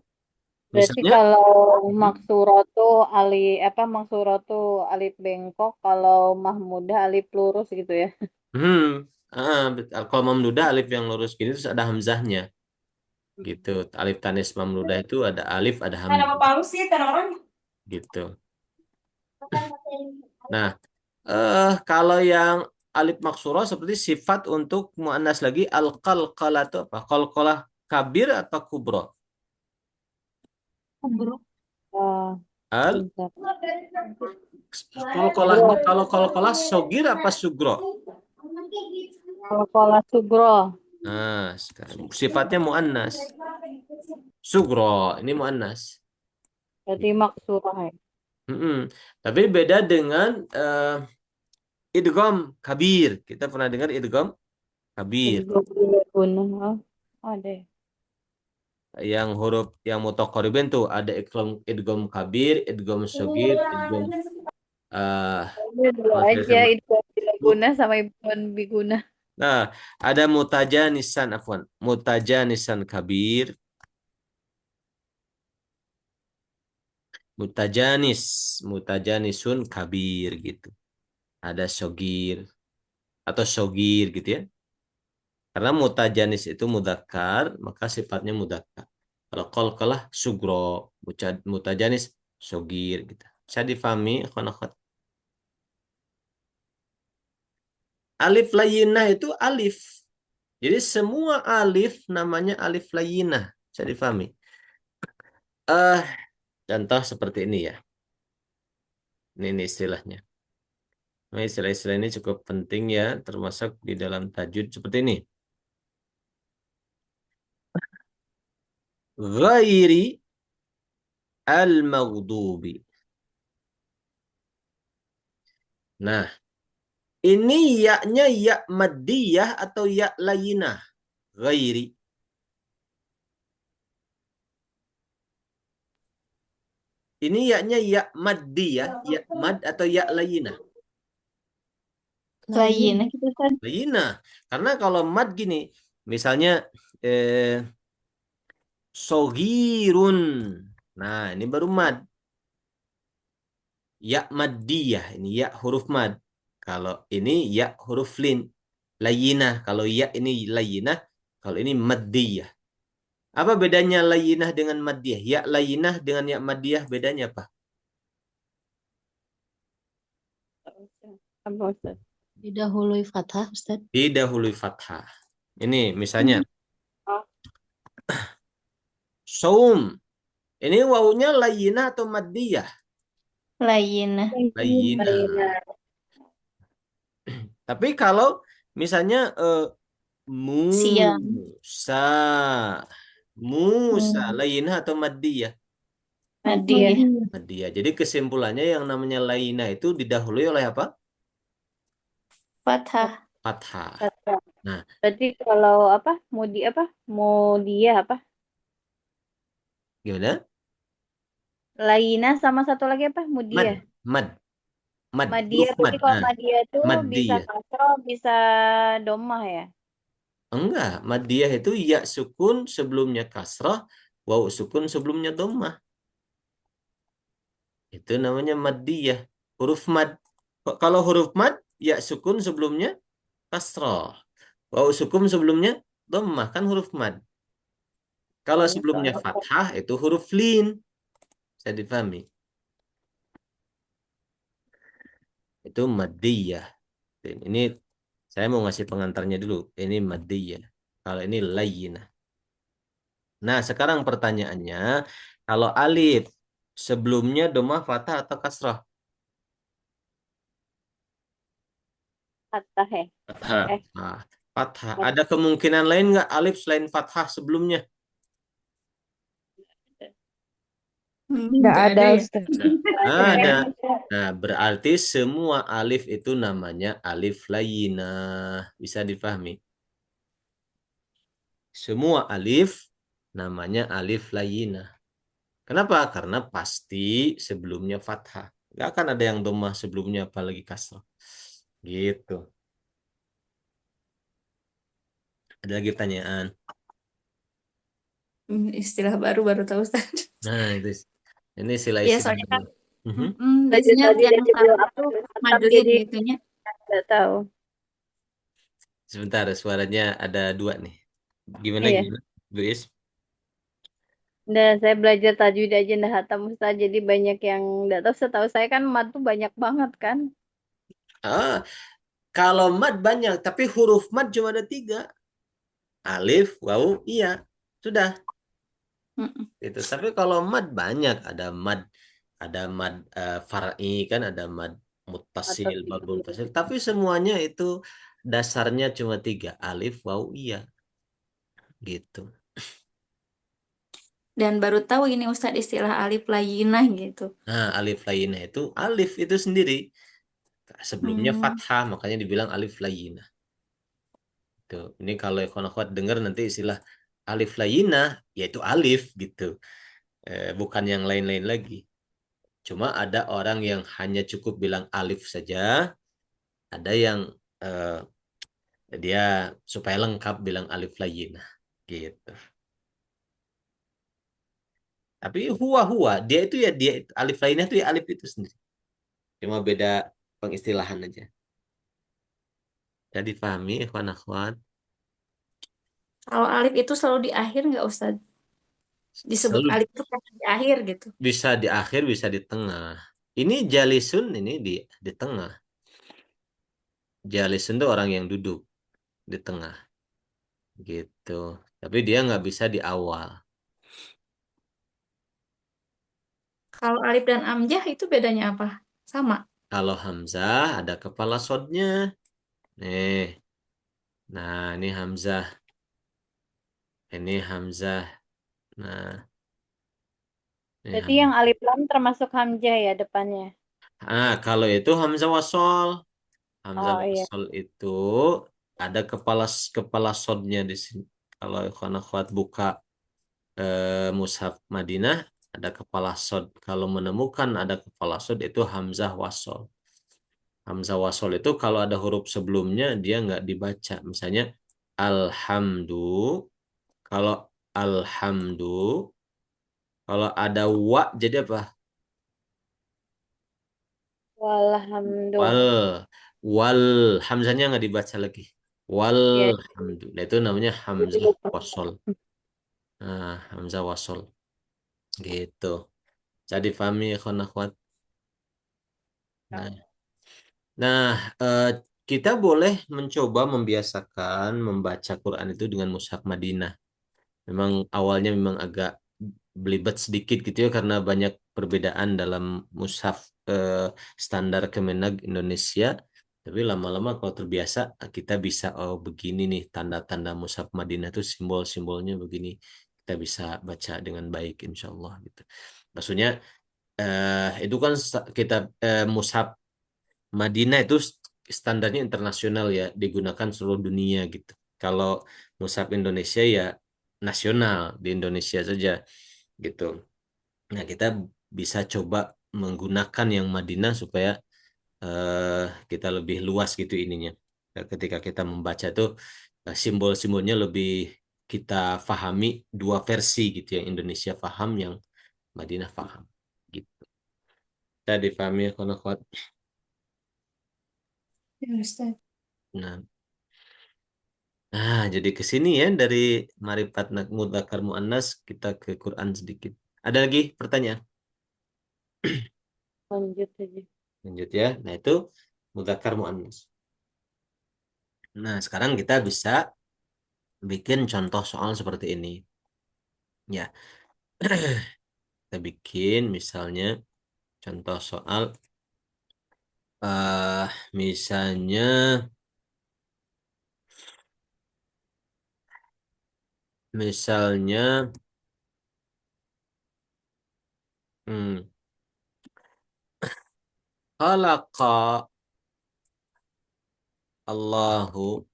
Berarti Misalnya, kalau Maksuro tuh Maksuro tuh alif bengkok, kalau Mahmudah alif lurus gitu ya. kalau mamdudah alif yang lurus gini terus ada hamzahnya. Gitu. Alif tanis mamdudah itu ada alif, ada hamzah. Gitu. Nah, kalau yang alif maksuro seperti sifat untuk muannas lagi al-qalqalah itu apa? Qalqalah kabir atau kubro? Wah, Al bentar. qalqalahnya kalau qalqalah sogir apa sugro? Kalau pola Sugro, Nah, sekarang sifatnya muannas. Sugro ini muannas. berarti Maksuro ya. Mm-mm. Tapi beda dengan idgham kabir. Kita pernah dengar idgham kabir. Jadi gue beli gunung. Oh, ada ya. Yang huruf yang mutaqaribin tuh ada idgham kabir, idgham shogir, idgham eh Ini dulu aja sama. itu Guna sama Ibn Biguna. Nah, ada mutajanisan afwan. Mutajanisan kabir, mutajanis, mutajanisun kabir gitu. Ada shogir atau shogir gitu ya. Karena mutajanis itu mudzakkar, maka sifatnya mudzakkar. Kalau qalqalah sugro, mutajanis sogir gitu. Bisa difahami, akhwan-akhwat? Alif layyinah itu alif. Jadi semua alif namanya alif layyinah. Bisa difahami. Eh, contoh seperti ini ya. Ini istilahnya. Nah, istilah-istilah ini cukup penting ya, termasuk di dalam tajwid seperti ini. Ghairi al-maghdubi. Nah, ini ya-nya ya maddiyah atau ya layyinah? Ghairi. Ini ya-nya ya maddiyah, ya mad atau ya layyinah? Lain kita kan Layyinah. Karena kalau mad gini, misalnya sogirun. Nah, ini baru mad. Ya maddiyah, ini ya huruf mad. Kalau ini ya huruf lin. Layyinah. Kalau ya ini layyinah, kalau ini maddiyah. Apa bedanya layyinah dengan maddiyah? Ya layyinah dengan ya maddiyah bedanya apa? Apa Ustaz? Didahului fathah, Ustaz. Didahului fathah. Ini misalnya Oh, saum. Ini wawunya layyinah atau maddiyah? lain. Layyinah. Layyinah. Tapi kalau misalnya Siang. Musa. Musa layyinah atau maddiyah? Nadia. Maddiyah. Jadi kesimpulannya yang namanya layyinah itu didahului oleh apa? Fathah. Fathah. Kata. Nah, Berarti kalau apa? Mudia apa? gimana? Laina sama satu lagi apa? Mad. Mudia. Mad. Mad. Madia. Huruf Berarti mad. kalau Nah, Madia itu bisa maddiyah. kasro, bisa domah ya? Enggak, maddiyah itu ya sukun sebelumnya kasrah, waw sukun sebelumnya dhammah. Itu namanya maddiyah. Huruf mad. Kalau huruf mad, ya sukun sebelumnya kasrah. Waw sukun sebelumnya dhammah, kan huruf mad. Kalau sebelumnya fathah, itu huruf lin. Saya difahami. Itu maddiyah. Ini saya mau ngasih pengantarnya dulu. Ini maddiyah. Kalau ini layyinah. Nah, sekarang pertanyaannya, kalau alif sebelumnya dhammah, fathah atau kasrah? Fathah ya? Fathah. Eh. Nah, fathah. Ada kemungkinan lain nggak alif selain fathah sebelumnya? Nggak ada ya. Ustaz. Ada. Nah, berarti semua alif itu namanya alif layyinah. Bisa difahami? Semua alif namanya alif layyinah. Kenapa? Karena pasti sebelumnya fathah. Nggak akan ada yang dhammah sebelumnya apalagi kasrah. Gitu. Ada lagi pertanyaan? Istilah baru tahu Ustaz. Nah, itu. Ini sila Iya, istilah. soalnya kan Mhm. biasanya Tadi yang dia bilang itu apa, madlib jadi gitunya. nggak tahu. Sebentar, suaranya ada dua nih. Gimana Iya. gimana, Bu Is? Dan saya belajar tajwid aja nggak hatam Ustaz. Jadi banyak yang nggak tahu. Setahu saya kan mad tuh banyak banget kan. Ah, kalau mad banyak, tapi huruf mad cuma ada 3. Alif, waw, iya. Sudah. Itu. Tapi kalau mad banyak, ada mad far'i kan, ada mad muttasil, mad munfasil. Tapi semuanya itu dasarnya cuma 3. Alif, waw, iya. Gitu. Dan baru tahu ini Ustaz istilah alif layyinah gitu. Nah, alif layyinah itu alif itu sendiri. Sebelumnya fathah, makanya dibilang alif layyinah. Tuh, ini kalau ikhwan akhwat dengar nanti istilah alif layyinah, yaitu alif gitu. Bukan yang lain-lain lagi. Cuma ada orang yang hanya cukup bilang alif saja, ada yang dia supaya lengkap bilang alif layyinah gitu. Tapi huwa dia itu ya dia alif layyinah itu ya alif itu sendiri. Cuma beda pengistilahan aja. Jadi pahami ikhwan akhwat? Kalau alif itu selalu di akhir nggak Ustaz? Disebut Selalu alif itu kan di akhir gitu. bisa di akhir, bisa di tengah. Ini jalisun, ini di tengah. Jalisun itu orang yang duduk di tengah. gitu. Tapi dia nggak bisa di awal. Kalau alif dan amjah itu bedanya apa? Sama. Kalau Hamzah ada kepala sodnya. Nih, nah ini Hamzah, ini Hamzah. Nah, ini Berarti yang Hamzah. alif lam termasuk hamzah ya depannya. Kalau itu Hamzah wasol. Hamzah Oh iya. wasol itu ada kepala sodnya di sini. Kalau ikhwan akhwat buka mushaf Madinah ada kepala sod. Kalau menemukan ada kepala sod itu Hamzah wasol. Hamzah wasol itu kalau ada huruf sebelumnya dia nggak dibaca. Misalnya alhamdu. Kalau alhamdu, kalau ada wa jadi apa? Walhamdu. Wal, wal. Hamzahnya nggak dibaca lagi. Ya. Walhamdu. Nah, itu namanya Hamzah wasol. Nah, Hamzah wasol. Gitu. Jadi fahmi ya kawan akhwat. Nah, nah kita boleh mencoba membiasakan membaca Quran itu dengan mushaf Madinah. Memang awalnya memang agak belibet sedikit gitu ya karena banyak perbedaan dalam mushaf standar Kemenag Indonesia. Tapi lama-lama kalau terbiasa kita bisa oh begini nih tanda-tanda mushaf Madinah itu simbol-simbolnya begini. Kita bisa baca dengan baik insya Allah gitu. Maksudnya itu kan kitab mushaf Madinah itu standarnya internasional ya, digunakan seluruh dunia gitu. Kalau mushaf Indonesia ya nasional di Indonesia saja gitu. Nah, kita bisa coba menggunakan yang Madinah supaya kita lebih luas gitu ininya. Ketika kita membaca tuh simbol-simbolnya lebih kita fahami dua versi gitu yang Indonesia paham, yang Madinah paham gitu. Kita difahami ya, kawan. Ya, Ustaz. Nah, jadi ke sini ya dari Marifat Mudzakkar Muannas kita ke Quran sedikit. Ada lagi pertanyaan? Lanjut aja. Lanjut ya. Nah, itu Mudzakkar Muannas. Nah, sekarang kita bisa bikin contoh soal seperti ini. Ya, kita bikin misalnya contoh soal eh misalnya misalnya hmm, khalaqa Allahu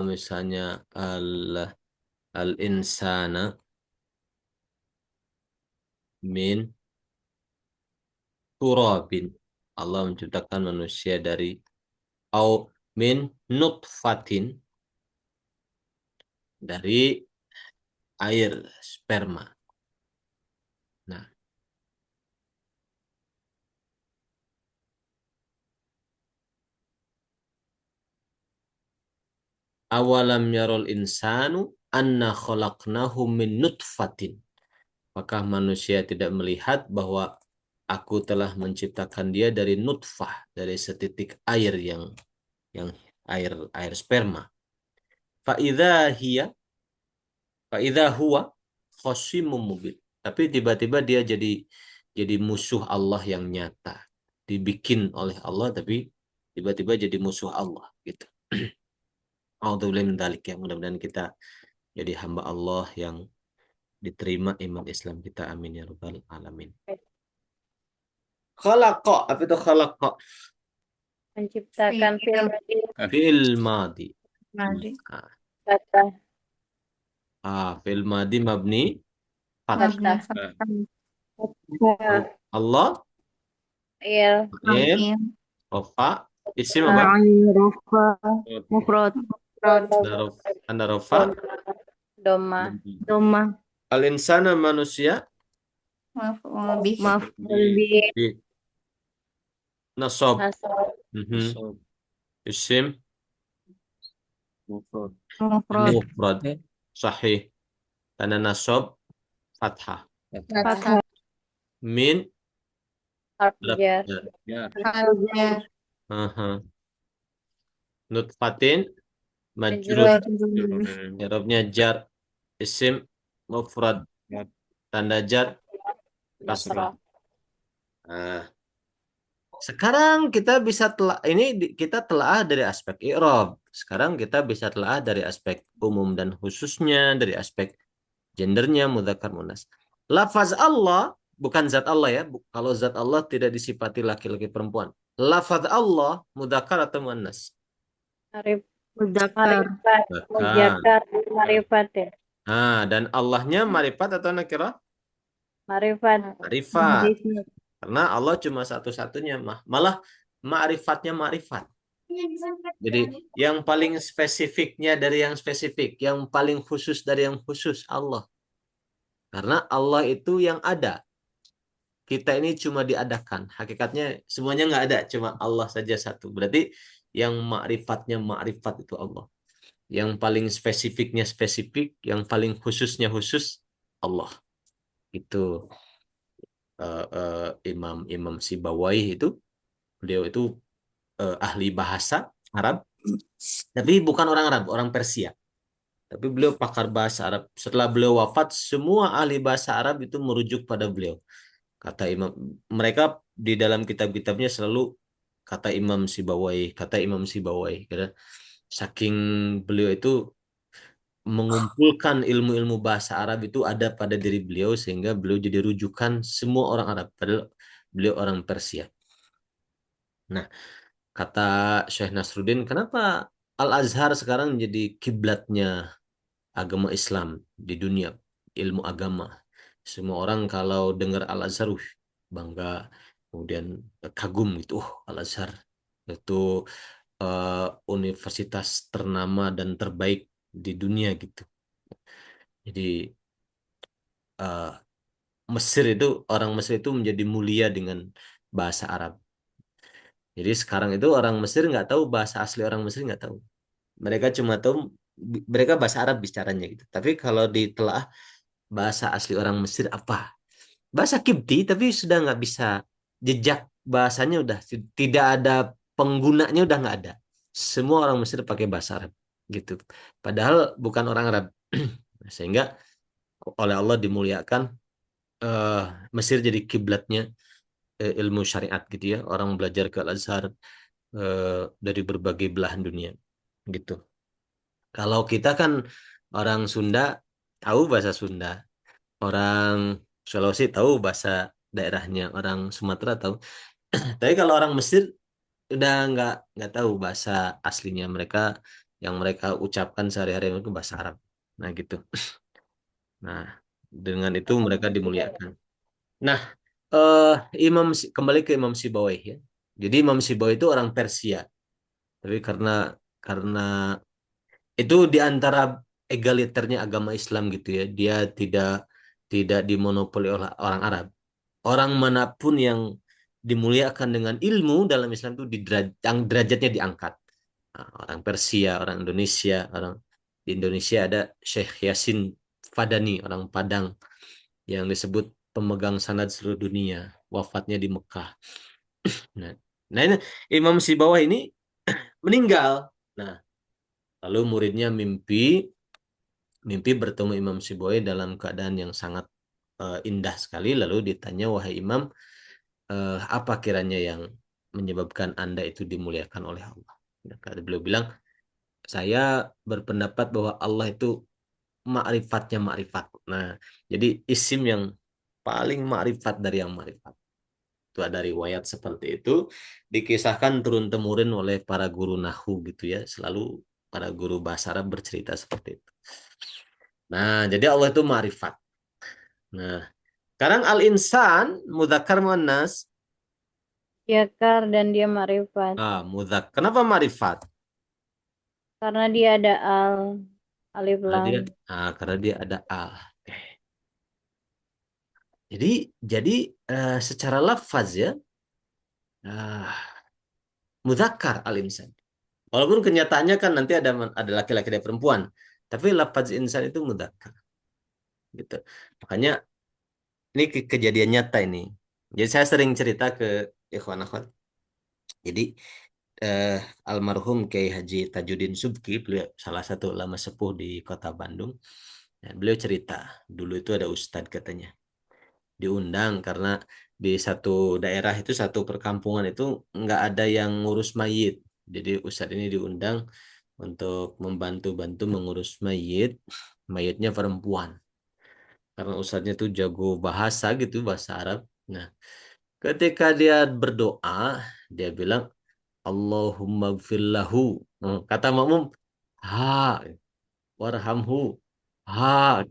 misalnya al-insana min turabin. Allah menciptakan manusia dari au min nutfatin, dari air sperma. Nah, awalam yarul insanu anna khalaqnahu min nutfatin. Apakah manusia tidak melihat bahwa aku telah menciptakan dia dari nutfah, dari setitik air yang air sperma. Fa idza huwa khasimun mubin. Tapi tiba-tiba dia jadi musuh Allah yang nyata. Dibikin oleh Allah tapi tiba-tiba jadi musuh Allah gitu. A'udzubillahi min dzalik ya. Mudah-mudahan kita jadi hamba Allah yang diterima iman Islam kita. Amin ya rabbal alamin. Khalaqa, apa itu khalaqa? Menciptakan Fi'il Fi'il madi. madi. kata Fi'il madi mabni fath. Mabni fathah. fathah. Allah Il fa'il Fa'il. rafa isim apa? Rafa. Mufrad. Anda rafa doma Doma. al insana manusia Maf'ul bih. di nasab. nasab Isim Mufrad. Mufrad. mufrad sahih karena nasab fathah. Fathah. Min harf jar Ya. Al-jar. Aha. Nutfatin majrur. Majrur. I'rabnya jar, isim mufrad, tanda jar kasrah. Kasrah. Nah, sekarang kita bisa kita telah dari aspek i'rab. Sekarang kita bisa telah dari aspek umum dan khususnya, dari aspek gendernya mudzakkar muannas. Lafaz Allah bukan zat Allah ya. Kalau zat Allah tidak disifati laki-laki perempuan. Lafaz Allah mudzakkar atau muannas? Marif, Mudzakkar. marifat, mujakkar, marifat ya. Nah, dan Allahnya marifat atau nakirah? Marifat. Marifat. Ma'rifat. Karena Allah cuma satu-satunya. Malah ma'rifatnya ma'rifat. Jadi yang paling spesifiknya dari yang spesifik. Yang paling khusus dari yang khusus Allah. Karena Allah itu yang ada. Kita ini cuma diadakan. Hakikatnya semuanya nggak ada. Cuma Allah saja satu. Berarti yang ma'rifatnya ma'rifat itu Allah. Yang paling spesifiknya spesifik. Yang paling khususnya khusus Allah. Itu Imam Sibawayh itu. Beliau itu ahli bahasa Arab. Tapi bukan orang Arab. Orang Persia. Tapi beliau pakar bahasa Arab. Setelah beliau wafat, semua ahli bahasa Arab itu merujuk pada beliau. Kata Imam, mereka di dalam kitab-kitabnya selalu kata Imam Sibawayh, kata Imam Sibawayh. Karena saking beliau itu mengumpulkan ilmu-ilmu bahasa Arab itu ada pada diri beliau sehingga beliau jadi rujukan semua orang Arab. Padahal beliau orang Persia. Nah, kata Syekh Nasruddin, kenapa Al-Azhar sekarang menjadi kiblatnya agama Islam di dunia, ilmu agama. Semua orang kalau dengar Al-Azhar, bangga, kemudian kagum gitu. Al-Azhar itu universitas ternama dan terbaik di dunia gitu. Jadi uh, orang Mesir itu menjadi mulia dengan bahasa Arab. Jadi sekarang itu orang Mesir nggak tahu bahasa asli orang Mesir nggak tahu. Mereka cuma tahu mereka bahasa Arab bicaranya gitu. Tapi kalau ditelaah bahasa asli orang Mesir apa? Bahasa Kipti, tapi sudah nggak bisa jejak bahasanya udah tidak ada penggunanya udah nggak ada. Semua orang Mesir pakai bahasa Arab gitu. Padahal bukan orang Arab. Sehingga oleh Allah dimuliakan eh, Mesir jadi kiblatnya ilmu syariat gitu ya. Orang belajar ke Al-Azhar dari berbagai belahan dunia gitu. Kalau kita kan orang Sunda tahu bahasa Sunda, orang Sulawesi tahu bahasa daerahnya, orang Sumatera tahu. Tapi kalau orang Mesir udah nggak tahu bahasa aslinya mereka, yang mereka ucapkan sehari-hari itu bahasa Arab. Nah gitu. Nah dengan itu mereka dimuliakan. Nah eh kembali ke Imam Sibawayh ya. Jadi Imam Sibawayh itu orang Persia. Tapi karena itu di antara egaliternya agama Islam gitu ya. Dia tidak dimonopoli oleh orang Arab. Orang manapun yang dimuliakan dengan ilmu dalam Islam itu yang derajatnya diangkat. Nah, orang Persia, orang Indonesia, di Indonesia ada Syekh Yasin Fadani, orang Padang yang disebut pemegang sanad seluruh dunia, wafatnya di Mekah. Nah, ini Imam Sibawah ini meninggal. Nah, lalu muridnya mimpi bertemu Imam Sibawai dalam keadaan yang sangat indah sekali. Lalu ditanya, wahai Imam, apa kiranya yang menyebabkan Anda itu dimuliakan oleh Allah? Nah, beliau bilang, saya berpendapat bahwa Allah itu ma'rifatnya ma'rifat. Nah, jadi isim yang paling ma'rifat dari yang ma'rifat. Itu ada riwayat seperti itu. Dikisahkan turun-temurun oleh para guru Nahu gitu ya. Selalu para guru bahasa Arab bercerita seperti itu. Nah, jadi Allah itu ma'rifat. Nah, sekarang al-insan, mudzakkar muannas. Yakar dan dia marifat. Kenapa ma'rifat? Karena dia ada alif lam. Karena dia ada al. Oke. Jadi secara lafaz ya, mudzakkar al-insan. Walaupun kenyataannya kan nanti ada laki-laki dan perempuan, tapi lafaz insan itu mudzakkar. Gitu. Makanya ini kejadian nyata ini. Jadi saya sering cerita ke ikhwan akhwat. Jadi almarhum Kiai Haji Tajuddin Subki, beliau salah satu ulama sepuh di Kota Bandung. Nah, beliau cerita, dulu itu ada ustadz katanya, diundang karena di satu daerah itu, satu perkampungan itu nggak ada yang ngurus mayit. Jadi ustadz ini diundang untuk membantu-bantu mengurus mayit, mayitnya perempuan. Karena ustadznya tuh jago bahasa gitu, bahasa Arab. Nah, ketika dia berdoa, dia bilang, Allahumma gfirlahu. Kata makmum, ha, warhamhu, ha,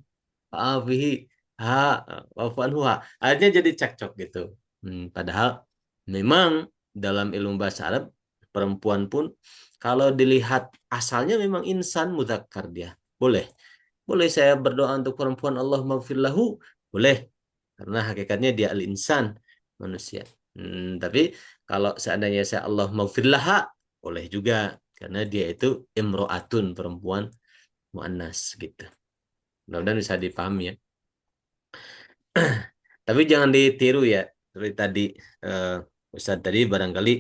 afihi, ha, wa'fu anhu, ha. Akhirnya jadi cekcok gitu. Padahal memang dalam ilmu bahasa Arab, perempuan pun kalau dilihat asalnya memang insan mudzakkar dia. Boleh. Boleh saya berdoa untuk perempuan Allah maghfirlahu? Boleh. Karena hakikatnya dia al-insan, manusia. Tapi kalau seandainya saya Allah maghfirlaha, boleh juga. Karena dia itu imro'atun, perempuan mu'annas gitu. Mudah-mudahan bisa dipahami ya. Tapi jangan ditiru ya. Seperti tadi Ustaz tadi barangkali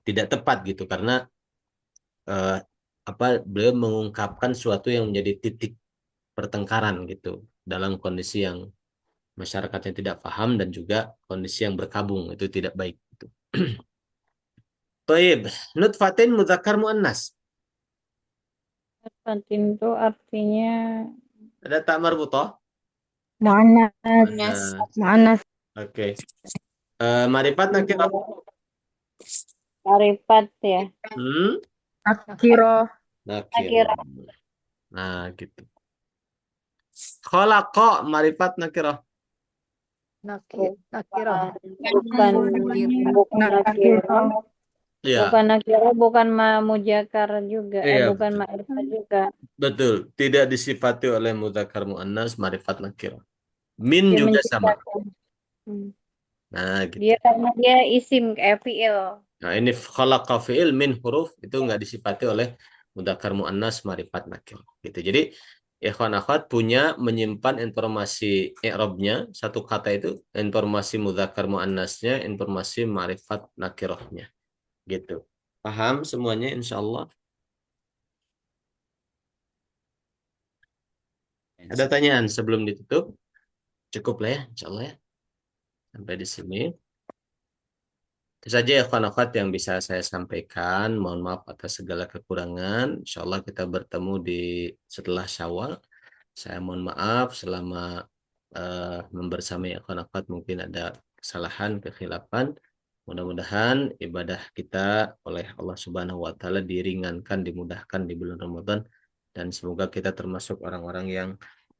tidak tepat gitu. Karena beliau mengungkapkan suatu yang menjadi titik pertengkaran gitu. Dalam kondisi yang masyarakatnya tidak paham dan juga kondisi yang berkabung, itu tidak baik. Baik, nutfatin mudzakkar muannas. Fatin itu artinya Ada tak marbutoh? muannas. Nas. Muannas. Oke. Marifat nakirah. Marifat ya. Nakiro. Nakirah. Nah, gitu. Khalaqa marifat nakirah. Nakirah. Bukan Bukan nakirah. Iya, Bukan nakirah, bukan mujakar juga. iya, Bukan betul. ma'rifat juga. Betul. Tidak disifati oleh mudzakkar muannas marifat nakirah. Min Dia juga sama. menciptakan. Nah, gitu. Dia karena dia isim kayak fi'il. Nah, ini khalaqa fi'il min huruf itu nggak disifati oleh mudzakkar muannas marifat nakir. Gitu. Jadi ikhwan akhwat punya menyimpan informasi i'rabnya satu kata itu, informasi mudzakkar muannasnya, informasi marifat nakirahnya. Gitu. Paham semuanya insyaallah? Ada tanyaan sebelum ditutup? Cukup lah ya insyaallah ya. Sampai di sini. Itu saja ya akhwat yang bisa saya sampaikan. Mohon maaf atas segala kekurangan. Insya Allah kita bertemu di setelah Syawal. Saya mohon maaf selama membersamai akhwat mungkin ada kesalahan, kekhilafan. Mudah-mudahan ibadah kita oleh Allah Subhanahu wa taala diringankan, dimudahkan di bulan Ramadan dan semoga kita termasuk orang-orang yang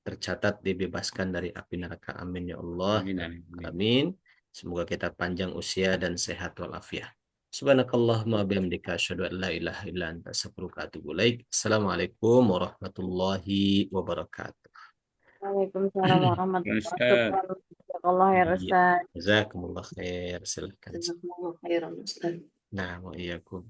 tercatat dibebaskan dari api neraka. Amin ya Allah. Amin, amin, amin. Amin. Semoga kita panjang usia dan sehat walafiat. Subhanakallahumma bihamdika asyhadu an la ilaha illa anta astaghfiruka wa atubu ilaik. Assalamualaikum warahmatullahi wabarakatuh. Waalaikumsalam warahmatullahi Ustaz. wabarakatuh. Jazakallah ya Ustaz. Jazakumullah khair. Silakan. Jazakumullah khairan, Ustaz. Nah, wa iyyakum.